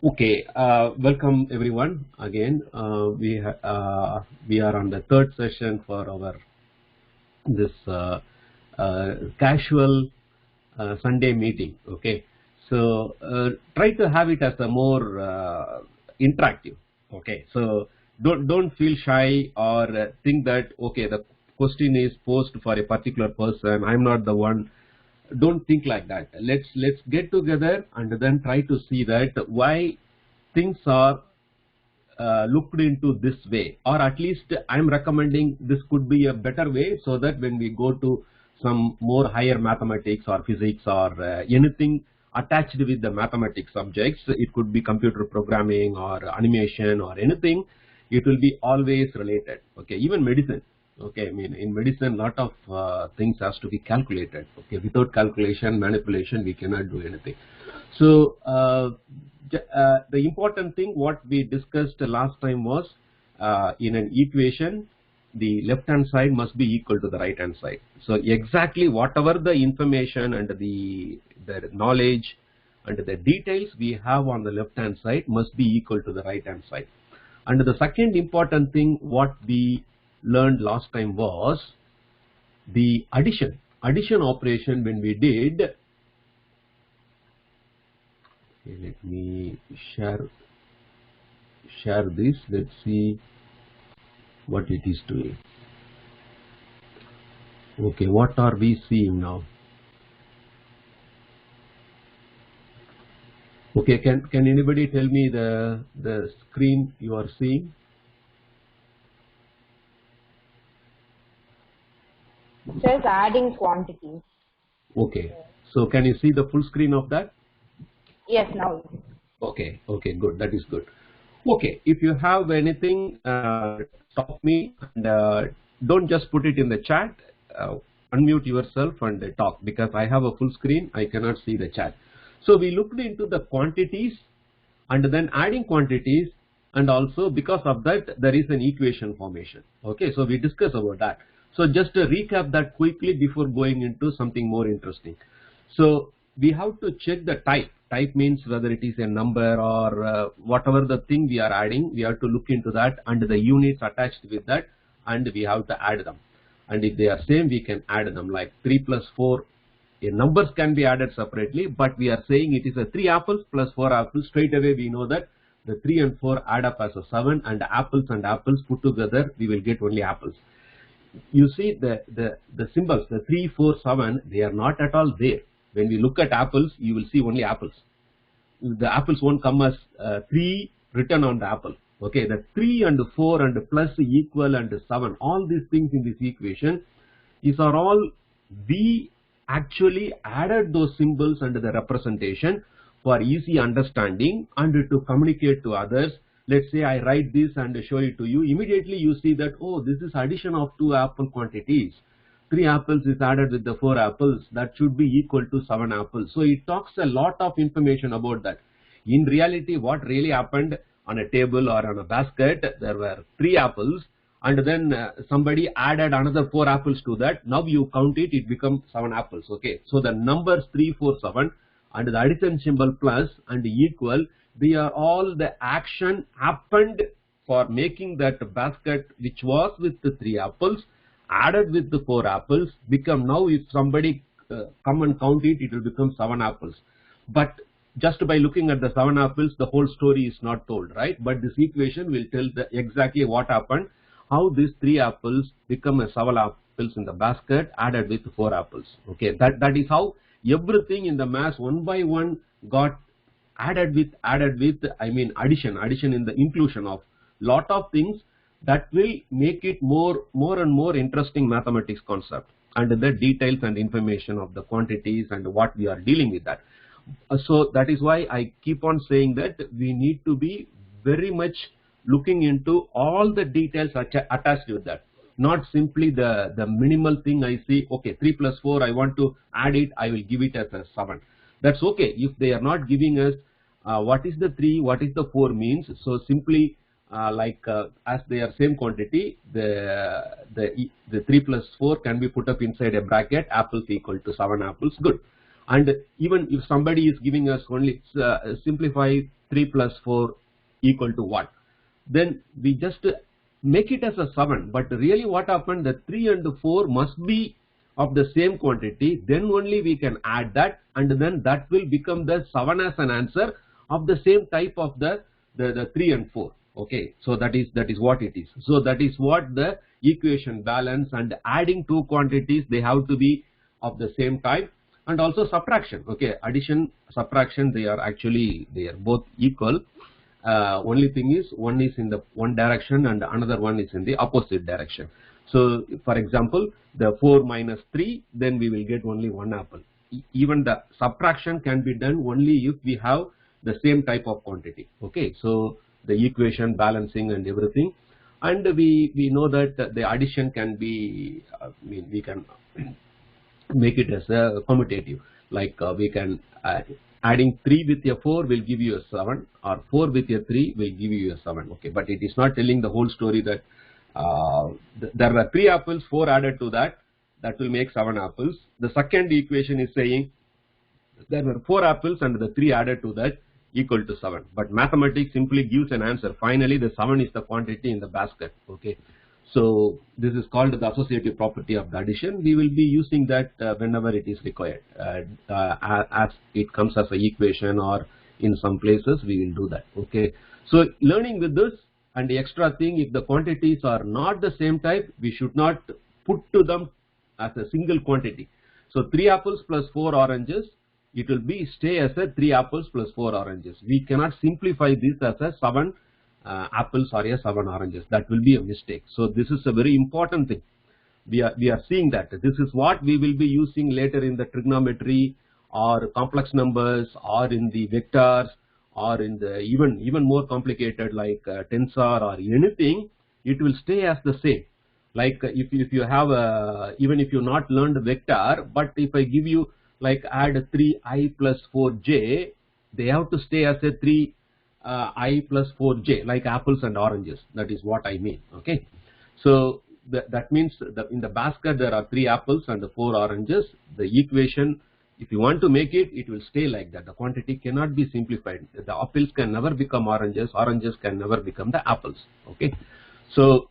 Okay, welcome everyone again. We are on the third session for our this casual Sunday meeting. Okay, so try to have it as a more interactive. Okay, so don't feel shy or think that okay the question is posed for a particular person. I'm not the one. Don't think like that. Let's get together and then try to see that why things are looked into this way, or at least I'm recommending this could be a better way, so that when we go to some more higher mathematics or physics or anything attached with the mathematics subjects, it could be computer programming or animation or anything, it will be always related. Okay, even medicine. Okay, I mean in medicine lot of things has to be calculated. Okay, without calculation manipulation we cannot do anything. So the important thing what we discussed last time was in an equation the left hand side must be equal to the right hand side. So exactly whatever the information and the knowledge and the details we have on the left hand side must be equal to the right hand side. And the second important thing what we learned last time was the addition operation. When we did, okay, let me share this. Let's see what it is doing. Okay, what are we seeing now? Okay, can anybody tell me the screen you are seeing? It says adding quantities. Okay, so can you see the full screen of that? Yes, now. Okay, good, that is good. Okay, if you have anything, stop me and don't just put it in the chat. Unmute yourself and talk, because I have a full screen, I cannot see the chat. So we looked into the quantities and then adding quantities, and also because of that there is an equation formation. Okay, so we discussed about that. So just to recap that quickly before going into something more interesting. So we have to check the type. Type means whether it is a number or whatever the thing we are adding, we have to look into that and the units attached with that, and we have to add them. And if they are same, we can add them, like 3 plus 4. Numbers can be added separately, but we are saying it is a 3 apples plus 4 apples. Straight away we know that the 3 and 4 add up as a 7, and apples and apples put together we will get only apples. You see the symbols, the 3, 4, 7, they are not at all there. When we look at apples, you will see only apples. The apples won't come as 3 written on the apple. Okay, the 3 and 4 and plus equal and 7, all these things in this equation, these are all, we actually added those symbols and the representation for easy understanding and to communicate to others. Let's say I write this and show it to you. Immediately you see that, oh, this is addition of 2 apple quantities. 3 apples is added with the 4 apples. That should be equal to 7 apples. So it talks a lot of information about that. In reality, what really happened on a table or on a basket, there were 3 apples, and then somebody added another 4 apples to that. Now you count it, it becomes 7 apples. Okay, so the numbers 3, 4, 7 and the addition symbol plus and equal, they are all the action happened for making that basket, which was with the 3 apples added with the 4 apples, become, now if somebody come and count it, it will become 7 apples. But just by looking at the 7 apples, the whole story is not told, right? But this equation will tell exactly what happened, how these 3 apples become a 7 apples in the basket added with 4 apples. Okay, that is how everything in the mass one by one got added with, I mean addition in the inclusion of lot of things that will make it more and more interesting mathematics concept, and the details and information of the quantities and what we are dealing with that. So that is why I keep on saying that we need to be very much looking into all the details attached with that, not simply the minimal thing. I see, okay, 3 plus 4, I want to add it, I will give it as a 7. That's okay if they are not giving us what is the 3, what is the 4 means. So simply as they are same quantity, the 3 plus 4 can be put up inside a bracket, apples equal to 7 apples, good. And even if somebody is giving us only simplify 3 plus 4 equal to what? Then we just make it as a 7, but really what happened, the 3 and 4 must be of the same quantity, then only we can add that, and then that will become the 7 as an answer of the same type of the 3 and 4. Okay, so that is what it is. So that is what the equation balance, and adding two quantities, they have to be of the same type. And also subtraction. Okay, addition, subtraction, they are both equal. Only thing is, one is in the one direction and another one is in the opposite direction. So for example, the 4 minus 3, then we will get only one apple. Even the subtraction can be done only if we have the same type of quantity. Okay, so the equation balancing and everything, and we know that the addition can be, we can make it as a commutative, like we can adding 3 with a 4 will give you a 7, or 4 with a 3 will give you a 7. Okay, but it is not telling the whole story that there were 3 apples, 4 added to that will make 7 apples. The second equation is saying there were 4 apples and the 3 added to that equal to 7. But mathematics simply gives an answer. Finally, the 7 is the quantity in the basket. Okay, so this is called the associative property of the addition. We will be using that whenever it is required, as it comes as an equation, or in some places we will do that. Okay, so learning with this, and the extra thing, if the quantities are not the same type, we should not put to them as a single quantity. So 3 apples plus 4 oranges, it will stay as a 3 apples plus 4 oranges. We cannot simplify this as a 7 apples or a 7 oranges. That will be a mistake. So this is a very important thing. We are seeing that this is what we will be using later in the trigonometry, or complex numbers, or in the vectors, or in the even more complicated like tensor or anything. It will stay as the same. Like if you have even if you not learned vector, but if I give you like add 3i plus 4j, they have to stay as a 3i plus 4j, like apples and oranges. That is what I mean. Okay, so that means that in the basket there are 3 apples and 4 oranges. The equation, if you want to make it, it will stay like that. The quantity cannot be simplified. The apples can never become oranges, oranges can never become the apples. Okay, so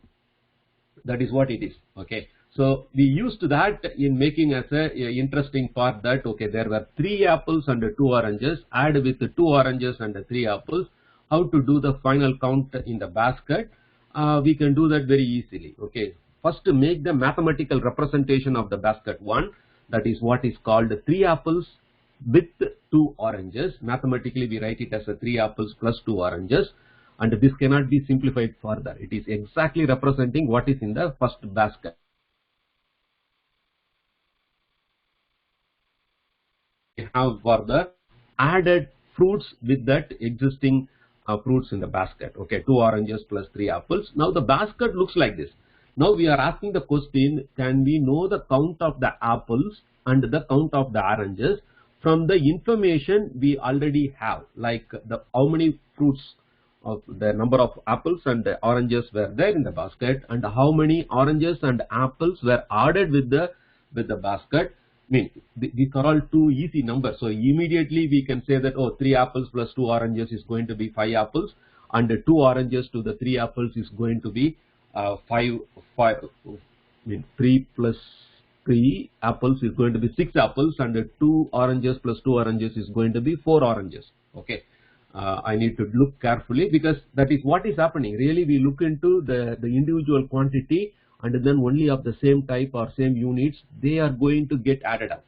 that is what it is. Okay, so we used that in making as a interesting part that, okay, there were 3 apples and 2 oranges, add with 2 oranges and 3 apples. How to do the final count in the basket? We can do that very easily. Okay, first to make the mathematical representation of the basket 1, that is what is called 3 apples with 2 oranges. Mathematically we write it as a 3 apples plus 2 oranges, and this cannot be simplified further. It is exactly representing what is in the first basket. We have for the added fruits with that existing fruits in the basket. Okay, 2 oranges plus 3 apples. Now the basket looks like this. Now we are asking the question, can we know the count of the apples and the count of the oranges from the information we already have, like how many fruits, of the number of apples and the oranges were there in the basket, and how many oranges and apples were added with the basket. I mean, these are all 2 easy numbers. So immediately we can say that, oh, 3 apples plus 2 oranges is going to be 5 apples, and 2 oranges to the 3 apples is going to be 3 plus 3 apples is going to be 6 apples, and 2 oranges plus 2 oranges is going to be 4 oranges. Okay, I need to look carefully, because that is what is happening. Really, we look into the individual quantity, and then only of the same type or same units, they are going to get added up.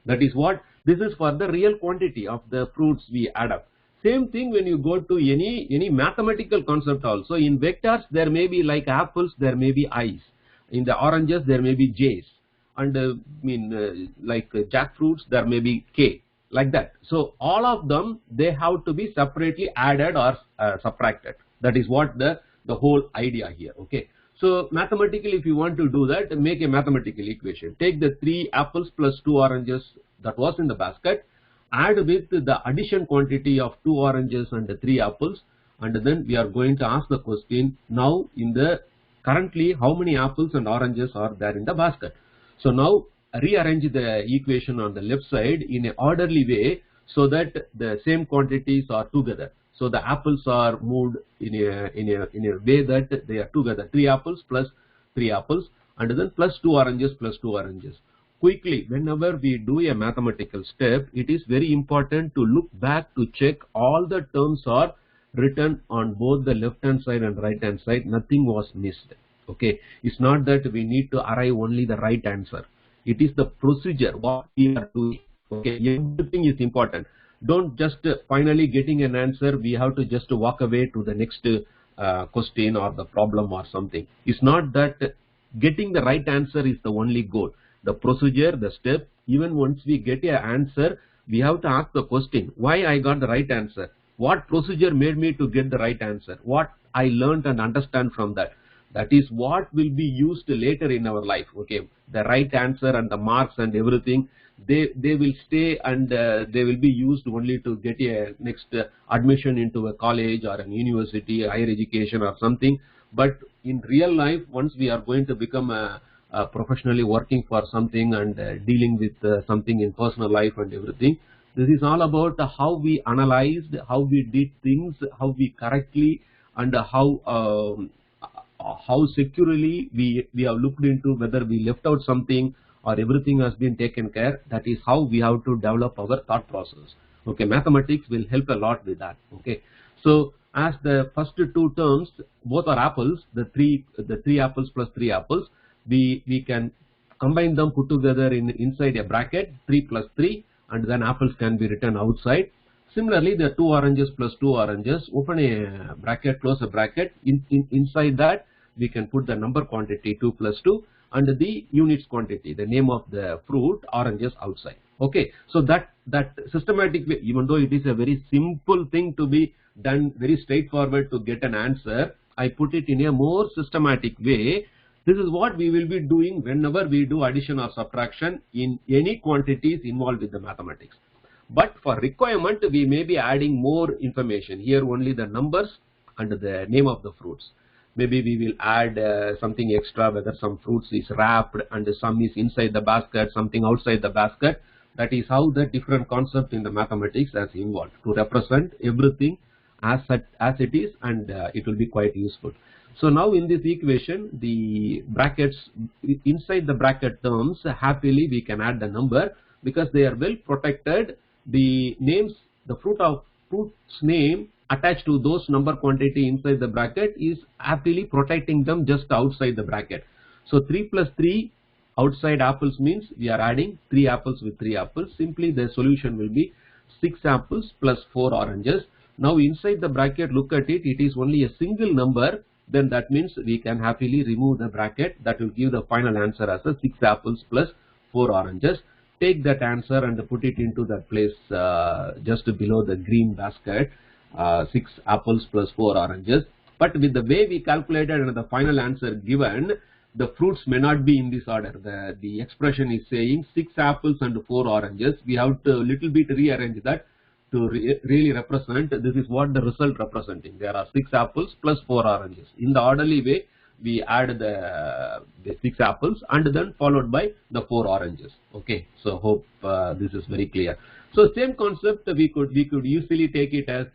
That is what this is for the real quantity of the fruits we add up. Same thing when you go to any mathematical concept also. In vectors there may be like apples, there may be i's. In the oranges there may be j's, and like jackfruits there may be k, like that. So all of them, they have to be separately added or subtracted. That is what the whole idea here. Okay, so mathematically if you want to do that, make a mathematical equation. Take the 3 apples plus 2 oranges that was in the basket, add with the addition quantity of 2 oranges and 3 apples, and then we are going to ask the question, now in the currently how many apples and oranges are there in the basket. So now rearrange the equation on the left side in an orderly way so that the same quantities are together. So the apples are moved in a way that they are together. 3 apples plus 3 apples, and then plus 2 oranges plus 2 oranges. Quickly, whenever we do a mathematical step, it is very important to look back to check all the terms are written on both the left hand side and right hand side. Nothing was missed. Okay, it's not that we need to arrive only the right answer. It is the procedure what we are doing. Okay, everything is important. Don't just finally getting an answer, we have to just walk away to the next question or the problem or something. It's not that getting the right answer is the only goal. The procedure, the step, even once we get an answer, we have to ask the question, why I got the right answer? What procedure made me to get the right answer? What I learned and understand from that? That is what will be used later in our life. Okay, the right answer and the marks and everything, they will stay, and they will be used only to get a next admission into a college or a university, higher education or something. But in real life, once we are going to become professionally working for something and dealing with something in personal life and everything, this is all about how we analyzed, how we did things, how we correctly, and how securely we have looked into whether we left out something or everything has been taken care. That is how we have to develop our thought process. Okay, mathematics will help a lot with that. Okay, so as the first two terms both are apples, the three apples plus 3 apples, we can combine them, put together inside a bracket, 3 plus 3, and then apples can be written outside. Similarly, the 2 oranges plus 2 oranges, open a bracket, close a bracket. Inside that, we can put the number quantity 2 plus 2 and the units quantity, the name of the fruit, oranges outside. Okay, so that systematic way, even though it is a very simple thing to be done, very straightforward to get an answer, I put it in a more systematic way. This is what we will be doing whenever we do addition or subtraction in any quantities involved with the mathematics. But for requirement, we may be adding more information. Here only the numbers and the name of the fruits. Maybe we will add something extra, whether some fruits is wrapped and some is inside the basket, something outside the basket. That is how the different concept in the mathematics has involved to represent everything as it is, and it will be quite useful. So now in this equation, the brackets, inside the bracket terms, happily we can add the number because they are well protected. The names, the fruit's name attached to those number quantity inside the bracket is happily protecting them just outside the bracket. So 3 plus 3 outside apples means we are adding 3 apples with 3 apples. Simply the solution will be 6 apples plus 4 oranges. Now inside the bracket, look at it, it is only a single number. Then that means we can happily remove the bracket. That will give the final answer as a 6 apples plus 4 oranges. Take that answer and put it into that place just below the green basket, 6 apples plus 4 oranges. But with the way we calculated and the final answer given, the fruits may not be in this order. The expression is saying 6 apples and 4 oranges. We have to little bit rearrange that to really represent. This is what the result representing. There are 6 apples plus 4 oranges. In the orderly way, we add the 6 apples and then followed by the 4 oranges. Okay, so hope this is very clear. So same concept, we could easily take it as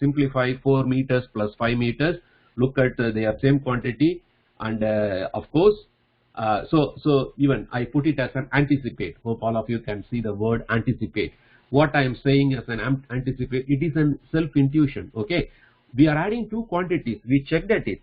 simplify 4 meters plus 5 meters. Look at their same quantity, and of course, so even I put it as an anticipate. Hope all of you can see the word anticipate. What I am saying as an anticipate, it is a self-intuition. Okay, we are adding 2 quantities. We checked at it.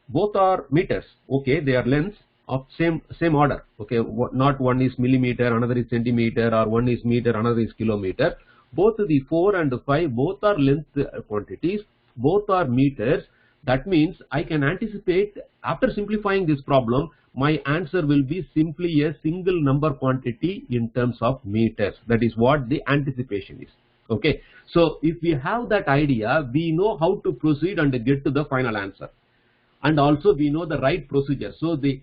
Both are meters. Okay, they are lengths of same order. Okay, not one is millimeter, another is centimeter, or one is meter, another is kilometer. Both the 4 and 5, both are length quantities. Both are meters. That means I can anticipate, after simplifying this problem, my answer will be simply a single number quantity in terms of meters. That is what the anticipation is. Okay, so if we have that idea, we know how to proceed and get to the final answer. And also we know the right procedure. So the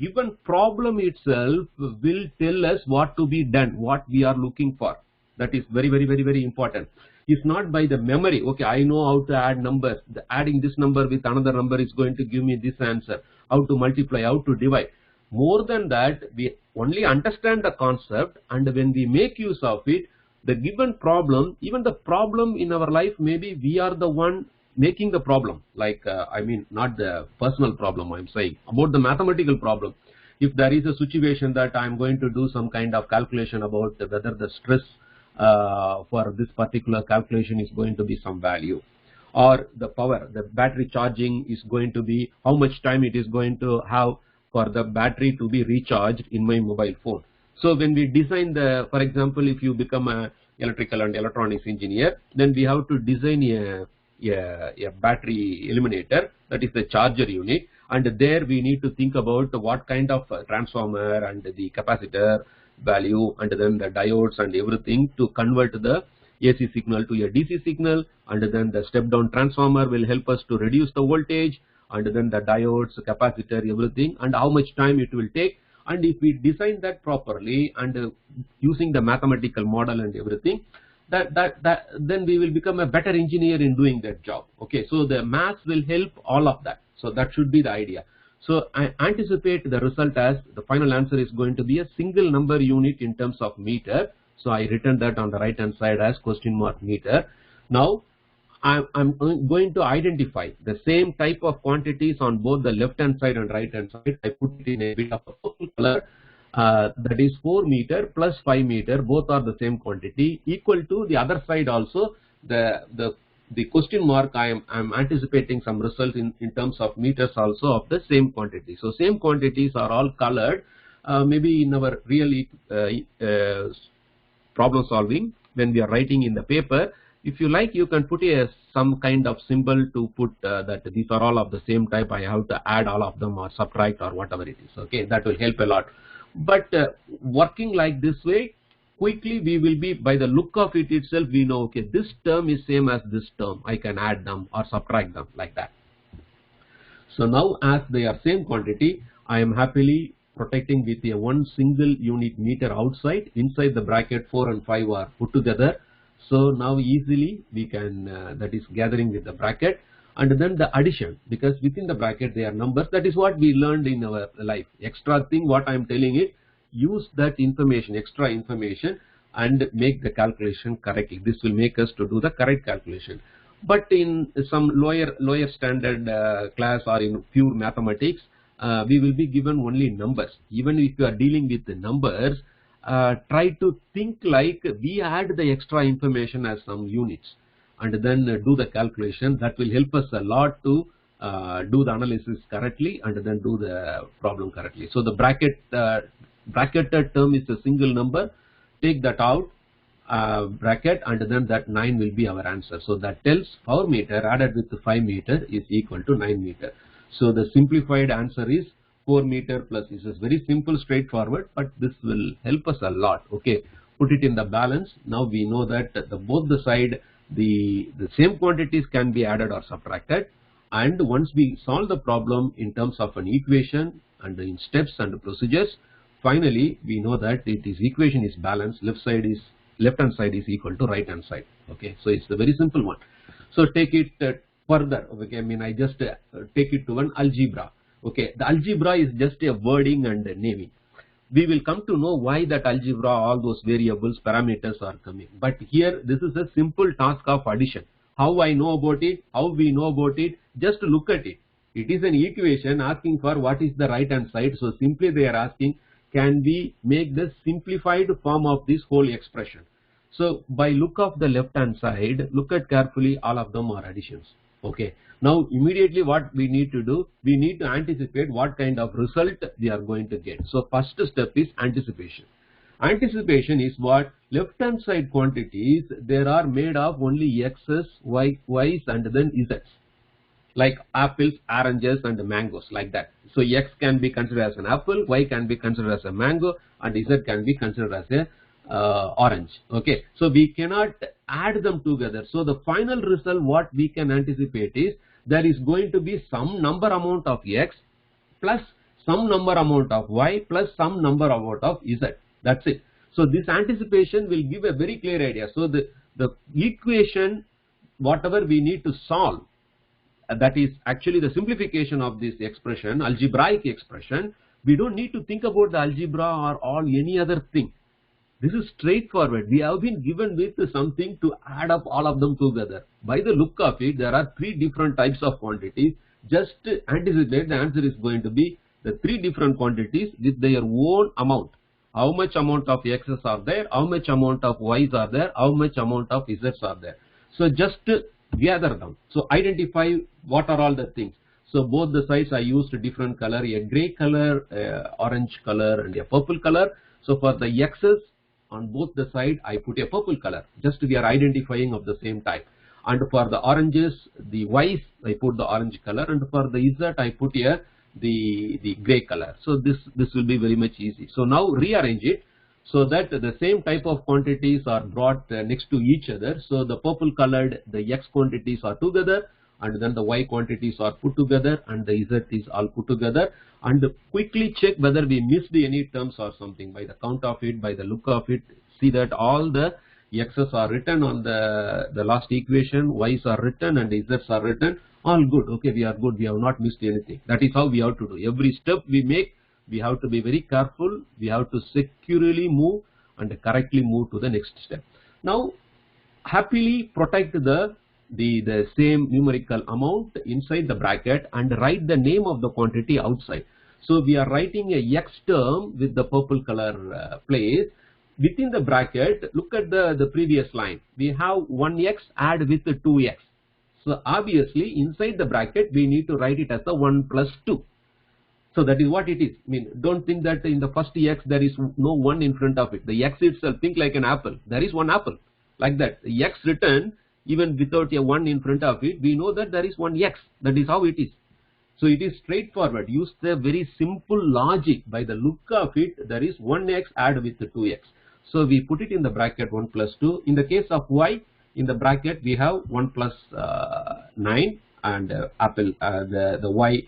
given problem itself will tell us what to be done, what we are looking for. That is very, very, very, very important. It's not by the memory. Okay, I know how to add numbers. Adding this number with another number is going to give me this answer. How to multiply, how to divide. More than that, we only understand the concept, and when we make use of it, The given problem, even the problem in our life, maybe we are the one making the problem. Like, I mean, not the personal problem, I'm saying, about the mathematical problem. If there is a situation that I'm going to do some kind of calculation about whether the stress for this particular calculation is going to be some value, or the power, the battery charging is going to be how much time it is going to have for the battery to be recharged in my mobile phone. So when we design the, for example, if you become a electrical and electronics engineer, then we have to design a battery eliminator, that is the charger unit, and there we need to think about what kind of transformer and the capacitor value and then the diodes and everything to convert the AC signal to a DC signal, and then the step down transformer will help us to reduce the voltage, and then the diodes, capacitor, everything, and how much time it will take. And if we design that properly and using the mathematical model and everything, then we will become a better engineer in doing that job. Okay, so the maths will help all of that. So that should be the idea. So I anticipate the result as the final answer is going to be a single number unit in terms of meter. So I written that on the right hand side as question mark meter. Now I'm going to identify the same type of quantities on both the left hand side and right hand side. I put it in a bit of a purple color. That is 4 meter plus 5 meter, both are the same quantity, equal to the other side also. The question mark, I'm anticipating some results in terms of meters also of the same quantity. So same quantities are all colored. Maybe in our real problem solving, when we are writing in the paper, if you like, you can put some kind of symbol to put that these are all of the same type. I have to add all of them or subtract or whatever it is. Okay, that will help a lot. But working like this way, quickly we will be, by the look of it itself, we know, okay, this term is same as this term. I can add them or subtract them like that. So now as they are same quantity, I am happily protecting with a one single unit meter outside. Inside the bracket 4 and 5 are put together. So now easily we can, that is gathering with the bracket, and then the addition, because within the bracket they are numbers. That is what we learned in our life. Extra thing what I am telling it, use that information, extra information, and make the calculation correctly. This will make us to do the correct calculation. But in some lower standard class or in pure mathematics, we will be given only numbers. Even if you are dealing with the numbers, try to think like we add the extra information as some units and then do the calculation. That will help us a lot to do the analysis correctly and then do the problem correctly. So the bracketed term is a single number. Take that out, bracket, and then that 9 will be our answer. So that tells 4 meter added with 5 meter is equal to 9 meter. So the simplified answer is 4 meter plus. This is very simple, straightforward, but this will help us a lot. Okay, put it in the balance. Now we know that both the side, the same quantities can be added or subtracted. And once we solve the problem in terms of an equation and in steps and procedures, finally we know that equation is balanced. Left hand side is equal to right hand side. Okay, so it's a very simple one. So take it further. Okay, I mean, I just take it to an algebra. Okay, the algebra is just a wording and naming. We will come to know why that algebra, all those variables, parameters are coming. But here, this is a simple task of addition. How I know about it, how we know about it, just look at it. It is an equation asking for what is the right hand side. So simply they are asking, can we make the simplified form of this whole expression? So by look of the left hand side, look at carefully, all of them are additions. Okay, now immediately what we need to do, we need to anticipate what kind of result we are going to get. So first step is anticipation. Anticipation is what? Left hand side quantities, they are made of only x's, y's and then z's. Like apples, oranges and mangoes, like that. So x can be considered as an apple, y can be considered as a mango, and z can be considered as a orange. Okay, so we cannot add them together. So the final result what we can anticipate is there is going to be some number amount of x plus some number amount of y plus some number amount of z. That's it. So this anticipation will give a very clear idea. So the equation, whatever we need to solve, that is actually the simplification of this expression, algebraic expression. We don't need to think about the algebra or any other thing. This is straightforward. We have been given with something to add up all of them together. By the look of it, there are three different types of quantities. Just anticipate the answer is going to be the three different quantities with their own amount. How much amount of x's are there, how much amount of y's are there, how much amount of z's are there. So just gather them. So identify what are all the things. So both the sides I used a different color, a gray color, orange color and a purple color. So for the x's on both the side I put a purple color, just we are identifying of the same type. And for the oranges, the y's I put the orange color, and for the z I put here the gray color. So this will be very much easy. So now rearrange it so that the same type of quantities are brought next to each other. So the purple colored, the x quantities are together, and then the y quantities are put together, and the z is all put together. And quickly check whether we missed any terms or something. By the count of it, by the look of it, see that all the x's are written on the last equation, y's are written and z's are written. All good. Okay, we are good. We have not missed anything. That is how we have to do. Every step we make, we have to be very careful. We have to securely move and correctly move to the next step. Now, happily protect the same numerical amount inside the bracket and write the name of the quantity outside. So we are writing a x term with the purple color place. Within the bracket, look at the previous line. We have 1x add with 2x. So obviously inside the bracket we need to write it as the 1 plus 2. So that is what it is. I mean, don't think that in the first x there is no 1 in front of it. The x itself, think like an apple. There is one apple. Like that. The x written even without a 1 in front of it, we know that there is one x. That is how it is. So it is straightforward. Use the very simple logic. By the look of it, there is 1x add with 2x. So we put it in the bracket 1 plus 2. In the case of y, in the bracket we have 1 plus 9, and apple the y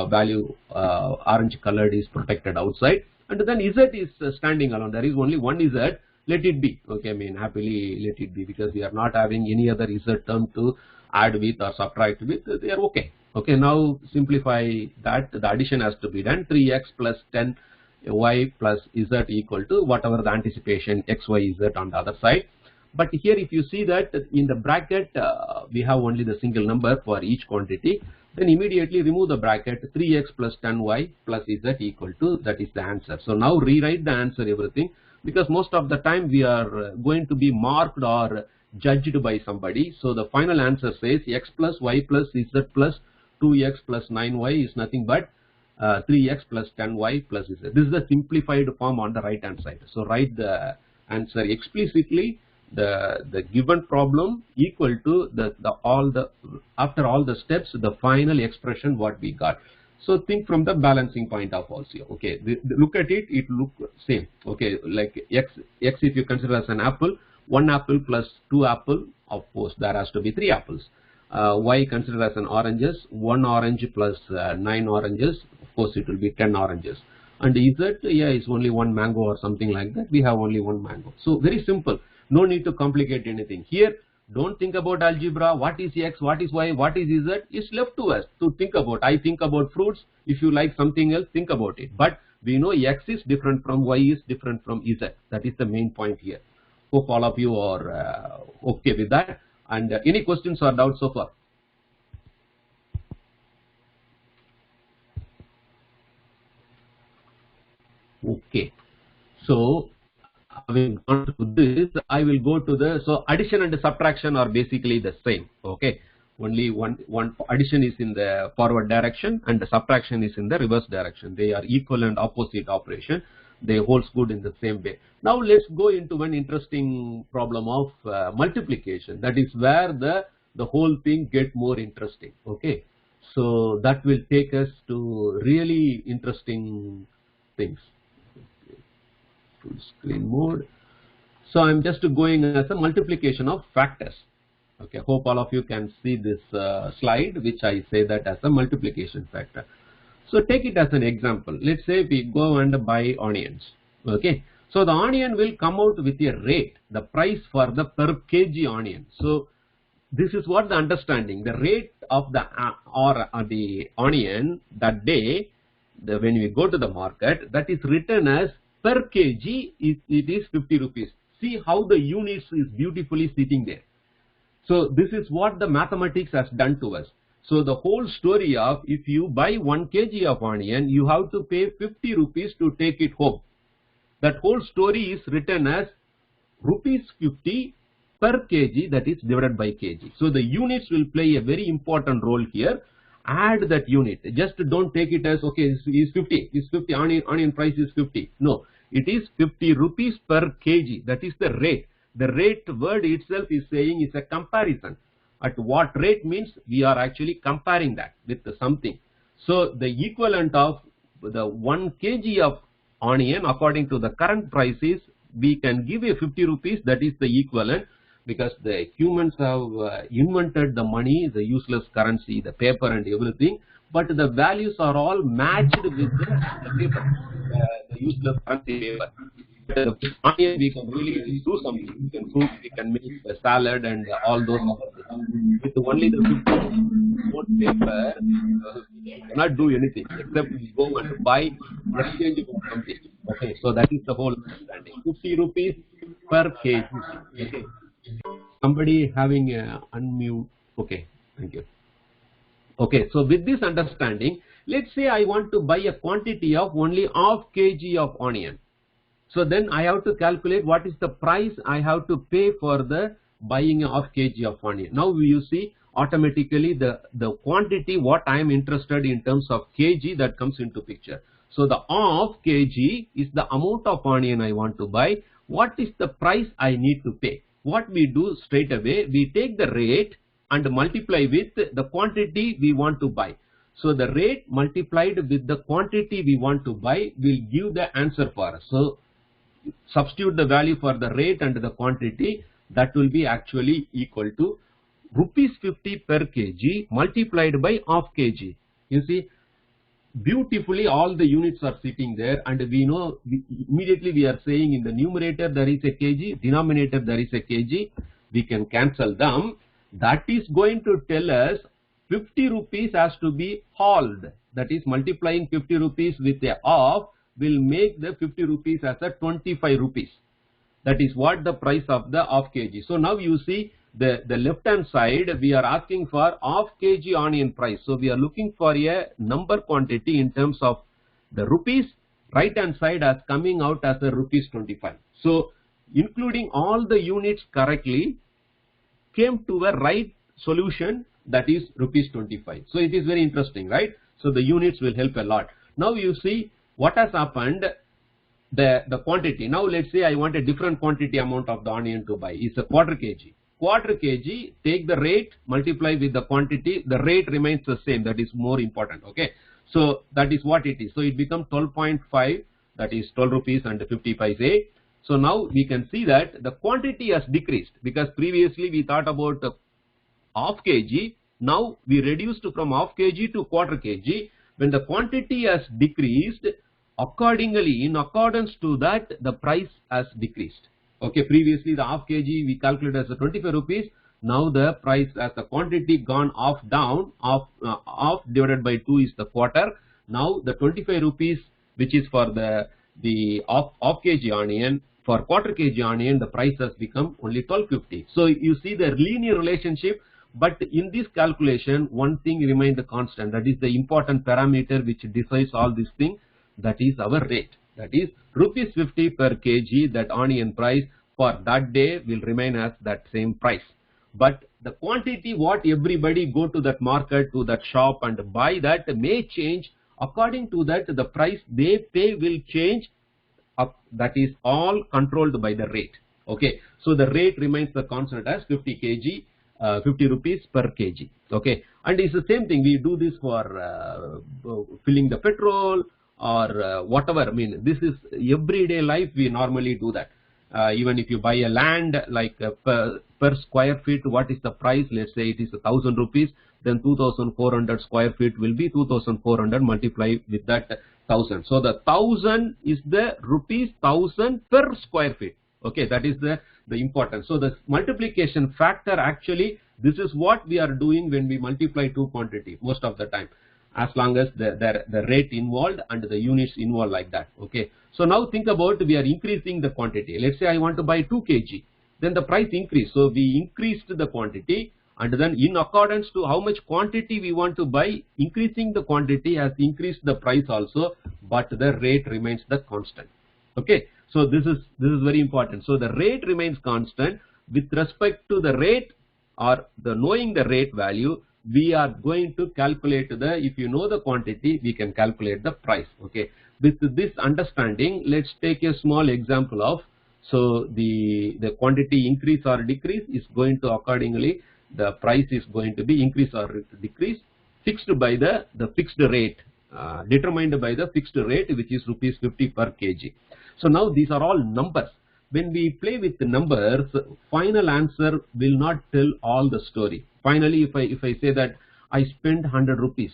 value orange colored is protected outside, and then z is standing alone. There is only one z. Let it be. Okay, I mean happily let it be, because we are not having any other z term to add with or subtract with. They are okay. Okay, now simplify that. The addition has to be done. 3x plus 10 y plus z equal to whatever the anticipation x, y, z on the other side. But here if you see that in the bracket we have only the single number for each quantity, then immediately remove the bracket. 3x plus 10y plus z equal to, that is the answer. So now rewrite the answer everything, because most of the time we are going to be marked or judged by somebody. So the final answer says x plus y plus z plus 2x plus 9y is nothing but 3x plus 10y plus z. This is the simplified form on the right hand side. So write the answer explicitly. The given problem equal to after all the steps, the final expression what we got. So think from the balancing point of also. Okay, look at it. It look same. Okay, like x if you consider as an apple, 1 apple plus 2 apple, of course there has to be 3 apples. Y considered as an oranges, 1 orange plus 9 oranges, of course it will be 10 oranges. And z, yeah, is only 1 mango or something like that. We have only 1 mango. So very simple. No need to complicate anything. Here, don't think about algebra. What is x, what is y, what is z? It's left to us to think about. I think about fruits. If you like something else, think about it. But we know x is different from y is different from z. That is the main point here. Hope all of you are okay with that. And any questions or doubts so far? Okay. So having gone through this, I will go to the, so addition and subtraction are basically the same. Okay, only one addition is in the forward direction and the subtraction is in the reverse direction. They are equal and opposite operation. They holds good in the same way. Now let's go into one interesting problem of multiplication. That is where the whole thing get more interesting. Okay, so that will take us to really interesting things. Full screen mode. So I'm just going as a multiplication of factors. Okay, hope all of you can see this slide, which I say that as a multiplication factor. So take it as an example. Let's say we go and buy onions. Okay, so the onion will come out with a rate, the price for the per kg onion. So this is what the understanding, the rate of the the onion that day, when we go to the market, that is written as per kg, it is 50 rupees. See how the units is beautifully sitting there. So this is what the mathematics has done to us. So the whole story of if you buy 1 kg of onion, you have to pay 50 rupees to take it home. That whole story is written as rupees 50 per kg, that is divided by kg. So the units will play a very important role here. Add that unit. Just don't take it as, okay, is 50. Is 50, onion price is 50. No, it is 50 rupees per kg. That is the rate. The rate word itself is saying is a comparison. At what rate means we are actually comparing that with something. So the equivalent of the 1 kg of onion according to the current price is, we can give a 50 rupees, that is the equivalent, because the humans have invented the money, the useless currency, the paper and everything, but the values are all matched with the paper, the useless currency paper. The onion we can really do something. We can cook, we can make a salad and all those other things. With only the 50 paper, we cannot do anything except we go and buy exchange for something. Okay, so that is the whole understanding. 50 rupees per kg. Okay. Somebody having a unmute. Okay, thank you. Okay, so with this understanding, let's say I want to buy a quantity of only half kg of onion. So then I have to calculate what is the price I have to pay for the buying a half kg of onion. Now you see automatically the quantity what I am interested in terms of kg, that comes into picture. So the half kg is the amount of onion I want to buy. What is the price I need to pay? What we do straight away, we take the rate and multiply with the quantity we want to buy. So the rate multiplied with the quantity we want to buy will give the answer for us. So substitute the value for the rate and the quantity, that will be actually equal to rupees 50 per kg multiplied by half kg. You see, beautifully all the units are sitting there, and we know immediately we are saying in the numerator there is a kg, denominator there is a kg, we can cancel them. That is going to tell us 50 rupees has to be hauled, that is multiplying 50 rupees with a half will make the 50 rupees as a 25 rupees. That is what the price of the half kg. So now you see the left hand side, we are asking for half kg onion price. So we are looking for a number quantity in terms of the rupees. Right hand side as coming out as a rupees 25. So including all the units correctly came to a right solution, that is rupees 25. So it is very interesting, right? So the units will help a lot. Now you see what has happened, the quantity. Now let's say I want a different quantity amount of the onion to buy. It's a quarter kg. Quarter kg, take the rate, multiply with the quantity, the rate remains the same, that is more important. Okay, so that is what it is. So it becomes 12.5, that is 12 rupees and 50 paise. So now we can see that the quantity has decreased, because previously we thought about half kg. Now we reduced from half kg to quarter kg. When the quantity has decreased, accordingly, in accordance to that, the price has decreased. Okay, previously the half kg we calculated as 25 rupees. Now the price as the quantity gone off down, half divided by 2 is the quarter. Now the 25 rupees, which is for the half kg onion, for quarter kg onion, the price has become only 12.50. So you see the linear relationship. But in this calculation, one thing remains the constant. That is the important parameter which decides all these things. That is our rate. That is rupees 50 per kg. That onion price for that day will remain as that same price. But the quantity what everybody go to that market, to that shop and buy, that may change. According to that, the price they pay will change. That is all controlled by the rate. Okay. So the rate remains the constant as 50 kg. 50 rupees per kg. Okay, and it's the same thing. We do this for filling the petrol or whatever. I mean, this is everyday life. We normally do that. Even if you buy a land, like per square feet, what is the price? Let's say it is 1,000 rupees. Then 2,400 square feet will be 2,400 multiplied with that 1,000. So the 1,000 is the rupees 1,000 per square feet. Okay, that is the importance. So the multiplication factor, actually this is what we are doing when we multiply two quantity most of the time. as long as the rate involved and the units involved like that. Okay. So now think about, we are increasing the quantity. Let's say I want to buy 2 kg. Then the price increased. So we increased the quantity, and then in accordance to how much quantity we want to buy, increasing the quantity has increased the price also, but the rate remains the constant. Okay. So this is very important. So the rate remains constant. With respect to the rate, or the knowing the rate value, we are going to calculate if you know the quantity, we can calculate the price. Okay. With this understanding, let's take a small example of, so the quantity increase or decrease is going to accordingly, the price is going to be increase or decrease, fixed by the fixed rate, determined by the fixed rate, which is rupees 50 per kg. So now these are all numbers. When we play with the numbers, final answer will not tell all the story. Finally, if I say that I spent 100 rupees,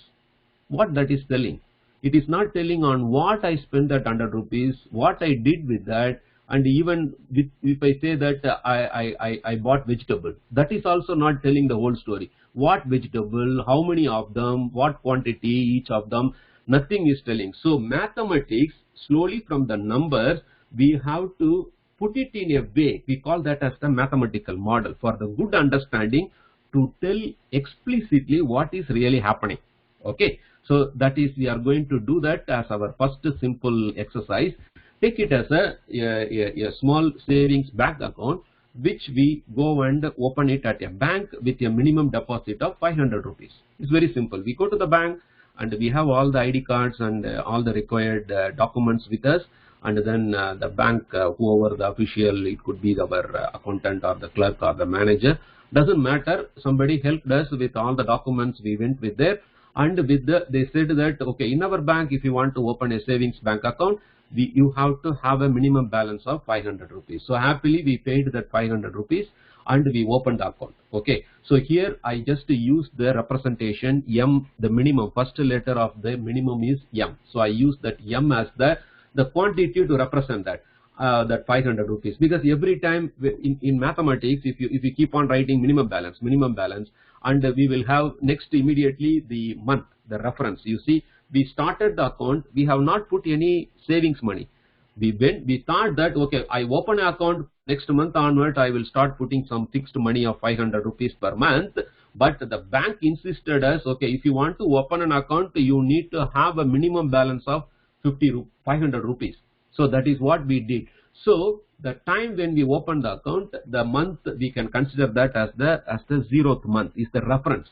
what that is telling? It is not telling on what I spent that 100 rupees, what I did with that, and even if I say that I bought vegetable, that is also not telling the whole story. What vegetable, how many of them, what quantity each of them, nothing is telling. So mathematics, slowly from the numbers, we have to put it in a way, we call that as the mathematical model, for the good understanding, to tell explicitly what is really happening. Okay. So that is, we are going to do that as our first simple exercise. Take it as a small savings bank account, which we go and open it at a bank with a minimum deposit of 500 rupees. It's very simple. We go to the bank and we have all the ID cards and all the required documents with us. And then the bank, whoever the official, it could be our accountant or the clerk or the manager, doesn't matter. Somebody helped us with all the documents. We went with there, and with they said that, okay, in our bank, if you want to open a savings bank account, you have to have a minimum balance of 500 rupees. So happily we paid that 500 rupees and we opened the account. Okay. So here I just used the representation M, the minimum, first letter of the minimum is M. So I use that M as the quantity to represent that 500 rupees, because every time in mathematics, if you keep on writing minimum balance, and we will have next immediately the month, the reference. You see, we started the account, we have not put any savings money. We thought that, okay, I open an account, next month onward I will start putting some fixed money of 500 rupees per month. But the bank insisted us, okay, if you want to open an account, you need to have a minimum balance of 500 rupees. So that is what we did. So the time when we open the account, the month, we can consider that as the 0th month is the reference.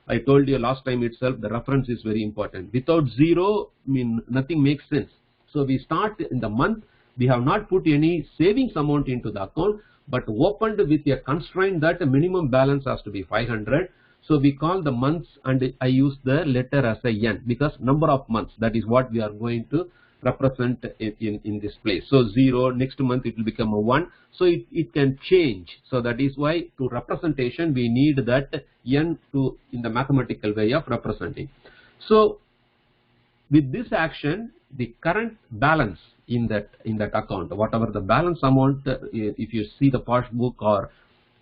I told you last time itself, the reference is very important. Without 0, nothing makes sense. So we start in the month. We have not put any savings amount into the account, but opened with a constraint that the minimum balance has to be 500. So we call the months, and I use the letter as a N, because number of months, that is what we are going to represent in this place. So 0, next month it will become a 1. So it can change. So that is why to representation we need that N in the mathematical way of representing. So with this action, the current balance in that account, whatever the balance amount, if you see the passbook or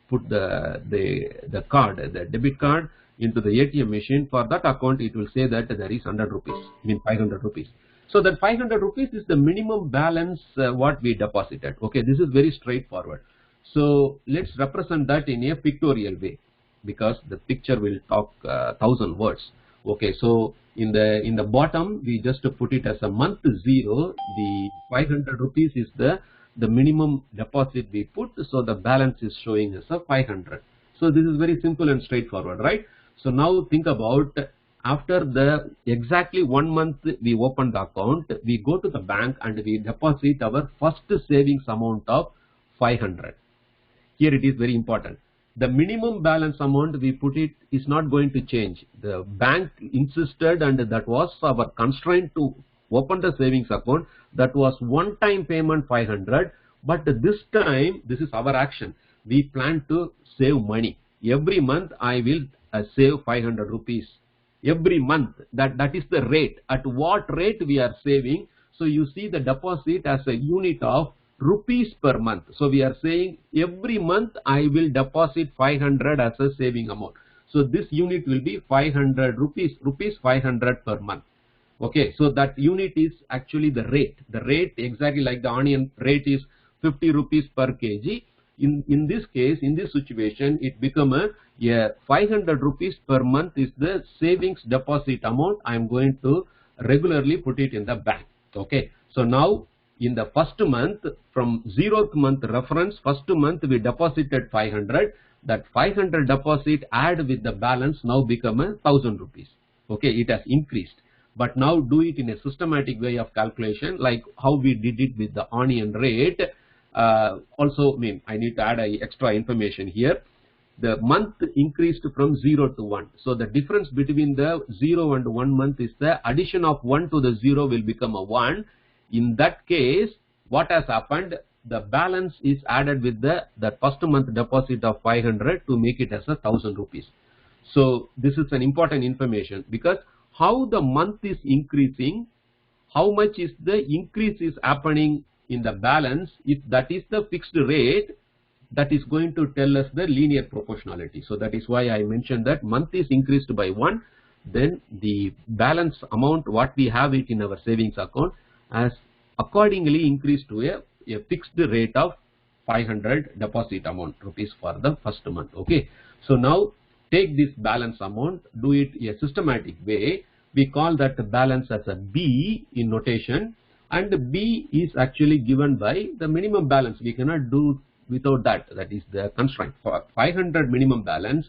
put the card, the debit card into the ATM machine, for that account it will say that there is 100 rupees, 500 rupees. So that 500 rupees is the minimum balance what we deposited. Okay, this is very straightforward. So let's represent that in a pictorial way, because the picture will talk 1,000 words. Okay, so in the bottom we just put it as a month 0. The 500 rupees is the minimum deposit we put, so the balance is showing as a 500. So this is very simple and straightforward, right? So now think about, after the exactly 1 month we open the account, we go to the bank and we deposit our first savings amount of 500. Here it is very important. The minimum balance amount we put it is not going to change. The bank insisted, and that was our constraint to open the savings account. That was one-time payment 500. But this time, this is our action. We plan to save money. Every month I will save 500 rupees. Every month, that is the rate. At what rate we are saving? So you see the deposit as a unit of rupees per month. So we are saying every month I will deposit 500 as a saving amount. So this unit will be 500 rupees, rupees 500 per month. Okay, so that unit is actually the rate. The rate, exactly like the onion rate, is 50 rupees per kg. In this case, in this situation, it become a 500 rupees per month is the savings deposit amount. I am going to regularly put it in the bank. Okay, so now in the first month, from 0th month reference, first month we deposited 500. That 500 deposit add with the balance now become 1,000 rupees. Okay, it has increased. But now do it in a systematic way of calculation, like how we did it with the onion rate. Also, I need to add extra information here. The month increased from 0 to 1. So the difference between the 0 and 1 month is the addition of 1 to the 0 will become a 1. In that case, what has happened? The balance is added with the first month deposit of 500 to make it as 1,000 rupees. So this is an important information, because how the month is increasing, how much is the increase is happening in the balance, if that is the fixed rate, that is going to tell us the linear proportionality. So that is why I mentioned that month is increased by 1, then the balance amount what we have it in our savings account has accordingly increased to a fixed rate of 500 deposit amount rupees for the first month. Okay, so now take this balance amount, do it a systematic way. We call that the balance as a B in notation, and B is actually given by the minimum balance. We cannot do without that. That is the constraint. For 500 minimum balance,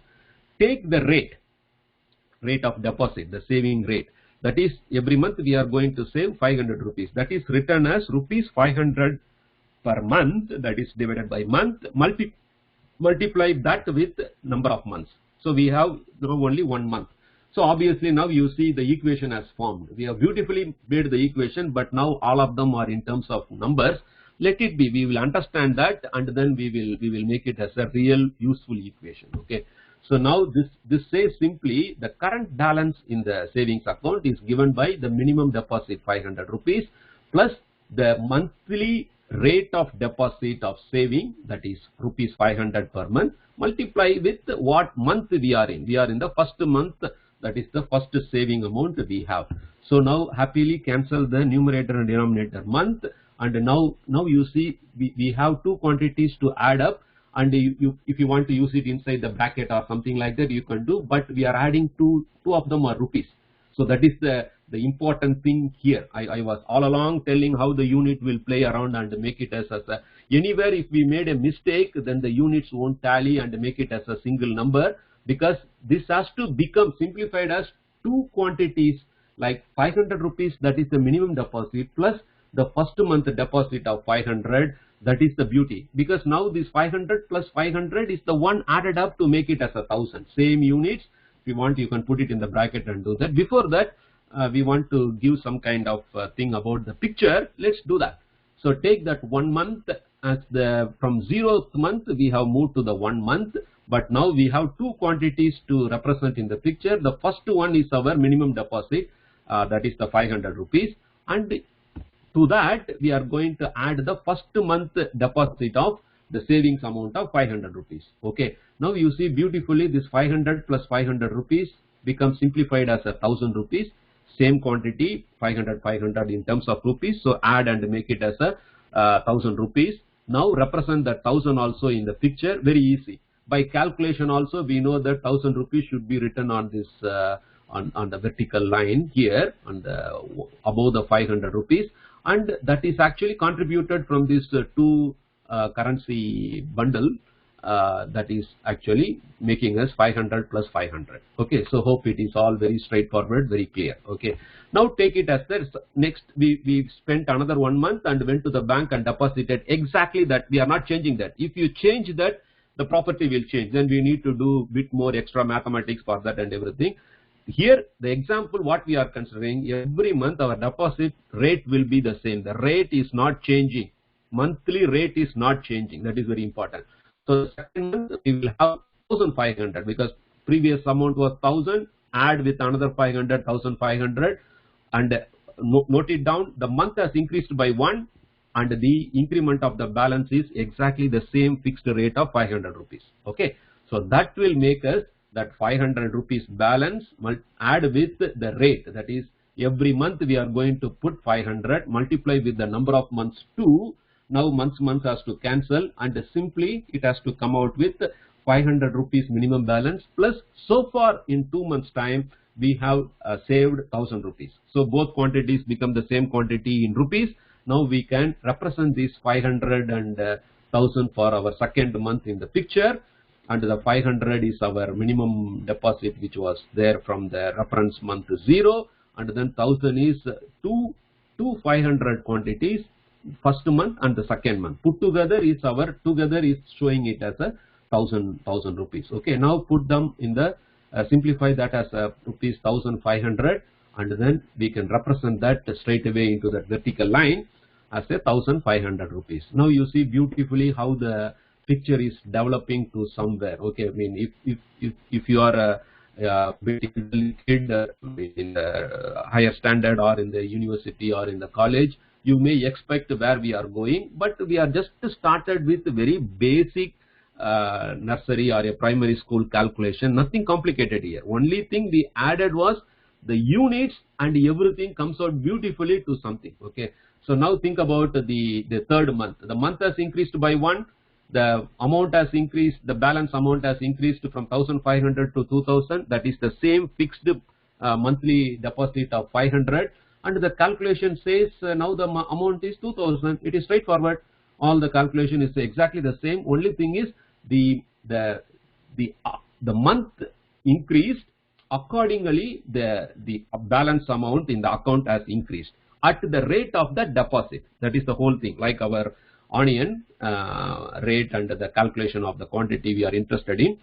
take the rate of deposit, the saving rate. That is, every month we are going to save 500 rupees. That is written as rupees 500 per month. That is divided by month. Multiply that with number of months. So we have now only 1 month. So obviously now you see the equation has formed. We have beautifully made the equation, but now all of them are in terms of numbers. Let it be. We will understand that, and then we will make it as a real useful equation. Okay. So now this says simply the current balance in the savings account is given by the minimum deposit 500 rupees plus the monthly rate of deposit of saving, that is rupees 500 per month, multiply with what month we are in. We are in the first month, that is the first saving amount we have. So now happily cancel the numerator and denominator month, and now you see we have two quantities to add up, and if you want to use it inside the bracket or something like that, you can do, but we are adding two of them are rupees. So that is the important thing here. I was all along telling how the unit will play around and make it as a, anywhere if we made a mistake, then the units won't tally and make it as a single number, because this has to become simplified as two quantities like 500 rupees, that is the minimum deposit, plus the first month deposit of 500. That is the beauty, because now this 500 plus 500 is the one added up to make it as 1,000. Same units. If you want, you can put it in the bracket and do that. Before that, we want to give some kind of thing about the picture. Let's do that. So take that 1 month as from 0th month we have moved to the 1 month, but now we have two quantities to represent in the picture. The first one is our minimum deposit, that is the 500 rupees, and to that we are going to add the first month deposit of the savings amount of 500 rupees. Okay, now you see beautifully this 500 plus 500 rupees becomes simplified as 1,000 rupees. Same quantity, 500 in terms of rupees, so add and make it as 1,000 rupees. Now represent that 1,000 also in the picture, very easy. By calculation also we know that 1,000 rupees should be written on this on the vertical line here, on the above the 500 rupees, and that is actually contributed from this two currency bundle, that is actually making us 500 plus 500. Okay, so hope it is all very straightforward, very clear. Okay, now take it as this. Next we spent another 1 month and went to the bank and deposited exactly that. We are not changing that. If you change that, the property will change. Then we need to do bit more extra mathematics for that and everything. Here the example what we are considering, every month our deposit rate will be the same. The rate is not changing. Monthly rate is not changing. That is very important. So the second month we will have 1,500, because previous amount was 1,000, add with another 500, 1,500, and note it down. The month has increased by 1, and the increment of the balance is exactly the same fixed rate of 500 rupees. Okay, so that will make us that 500 rupees balance, add with the rate, that is every month we are going to put 500, multiply with the number of months 2. Now month has to cancel, and simply it has to come out with 500 rupees minimum balance plus, so far in 2 months time we have saved 1000 rupees. So both quantities become the same quantity in rupees. Now we can represent this 500 and 1000 for our second month in the picture, and the 500 is our minimum deposit which was there from the reference month 0, and then 1000 is two 500 quantities, first month and the second month. Put together is showing it as a 1000 rupees. Okay, now put them in the simplify that as rupees 1500, and then we can represent that straight away into the vertical line as a 1500 rupees. Now you see beautifully how the picture is developing to somewhere. Okay, I mean if you are a kid in the higher standard or in the university or in the college, you may expect where we are going, but we are just started with very basic nursery or a primary school calculation, nothing complicated here. Only thing we added was the units, and everything comes out beautifully to something. Okay, so now think about the third month. The month has increased by 1, the amount has increased, the balance amount has increased from 1500 to 2000. That is the same fixed monthly deposit of 500, and the calculation says now the amount is 2000. It is straightforward. All the calculation is exactly the same. Only thing is the month increased, accordingly the balance amount in the account has increased at the rate of the deposit. That is the whole thing, like our onion rate and the calculation of the quantity we are interested in.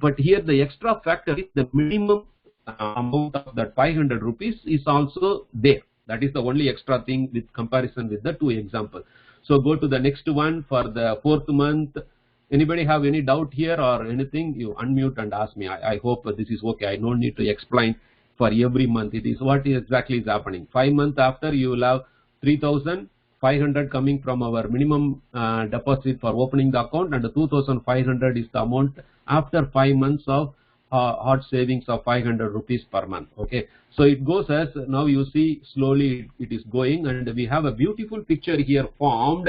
But here the extra factor is the minimum amount of that 500 rupees is also there. That is the only extra thing with comparison with the 2 examples. So go to the next one for the 4th month. Anybody have any doubt here or anything? You unmute and ask me. I hope this is okay. I don't need to explain for every month. It is what exactly is happening. 5 months after, you will have 3500 coming from our minimum deposit for opening the account, and the 2500 is the amount after 5 months of hard savings of 500 rupees per month. Okay, so it goes as now you see slowly it is going, and we have a beautiful picture here formed.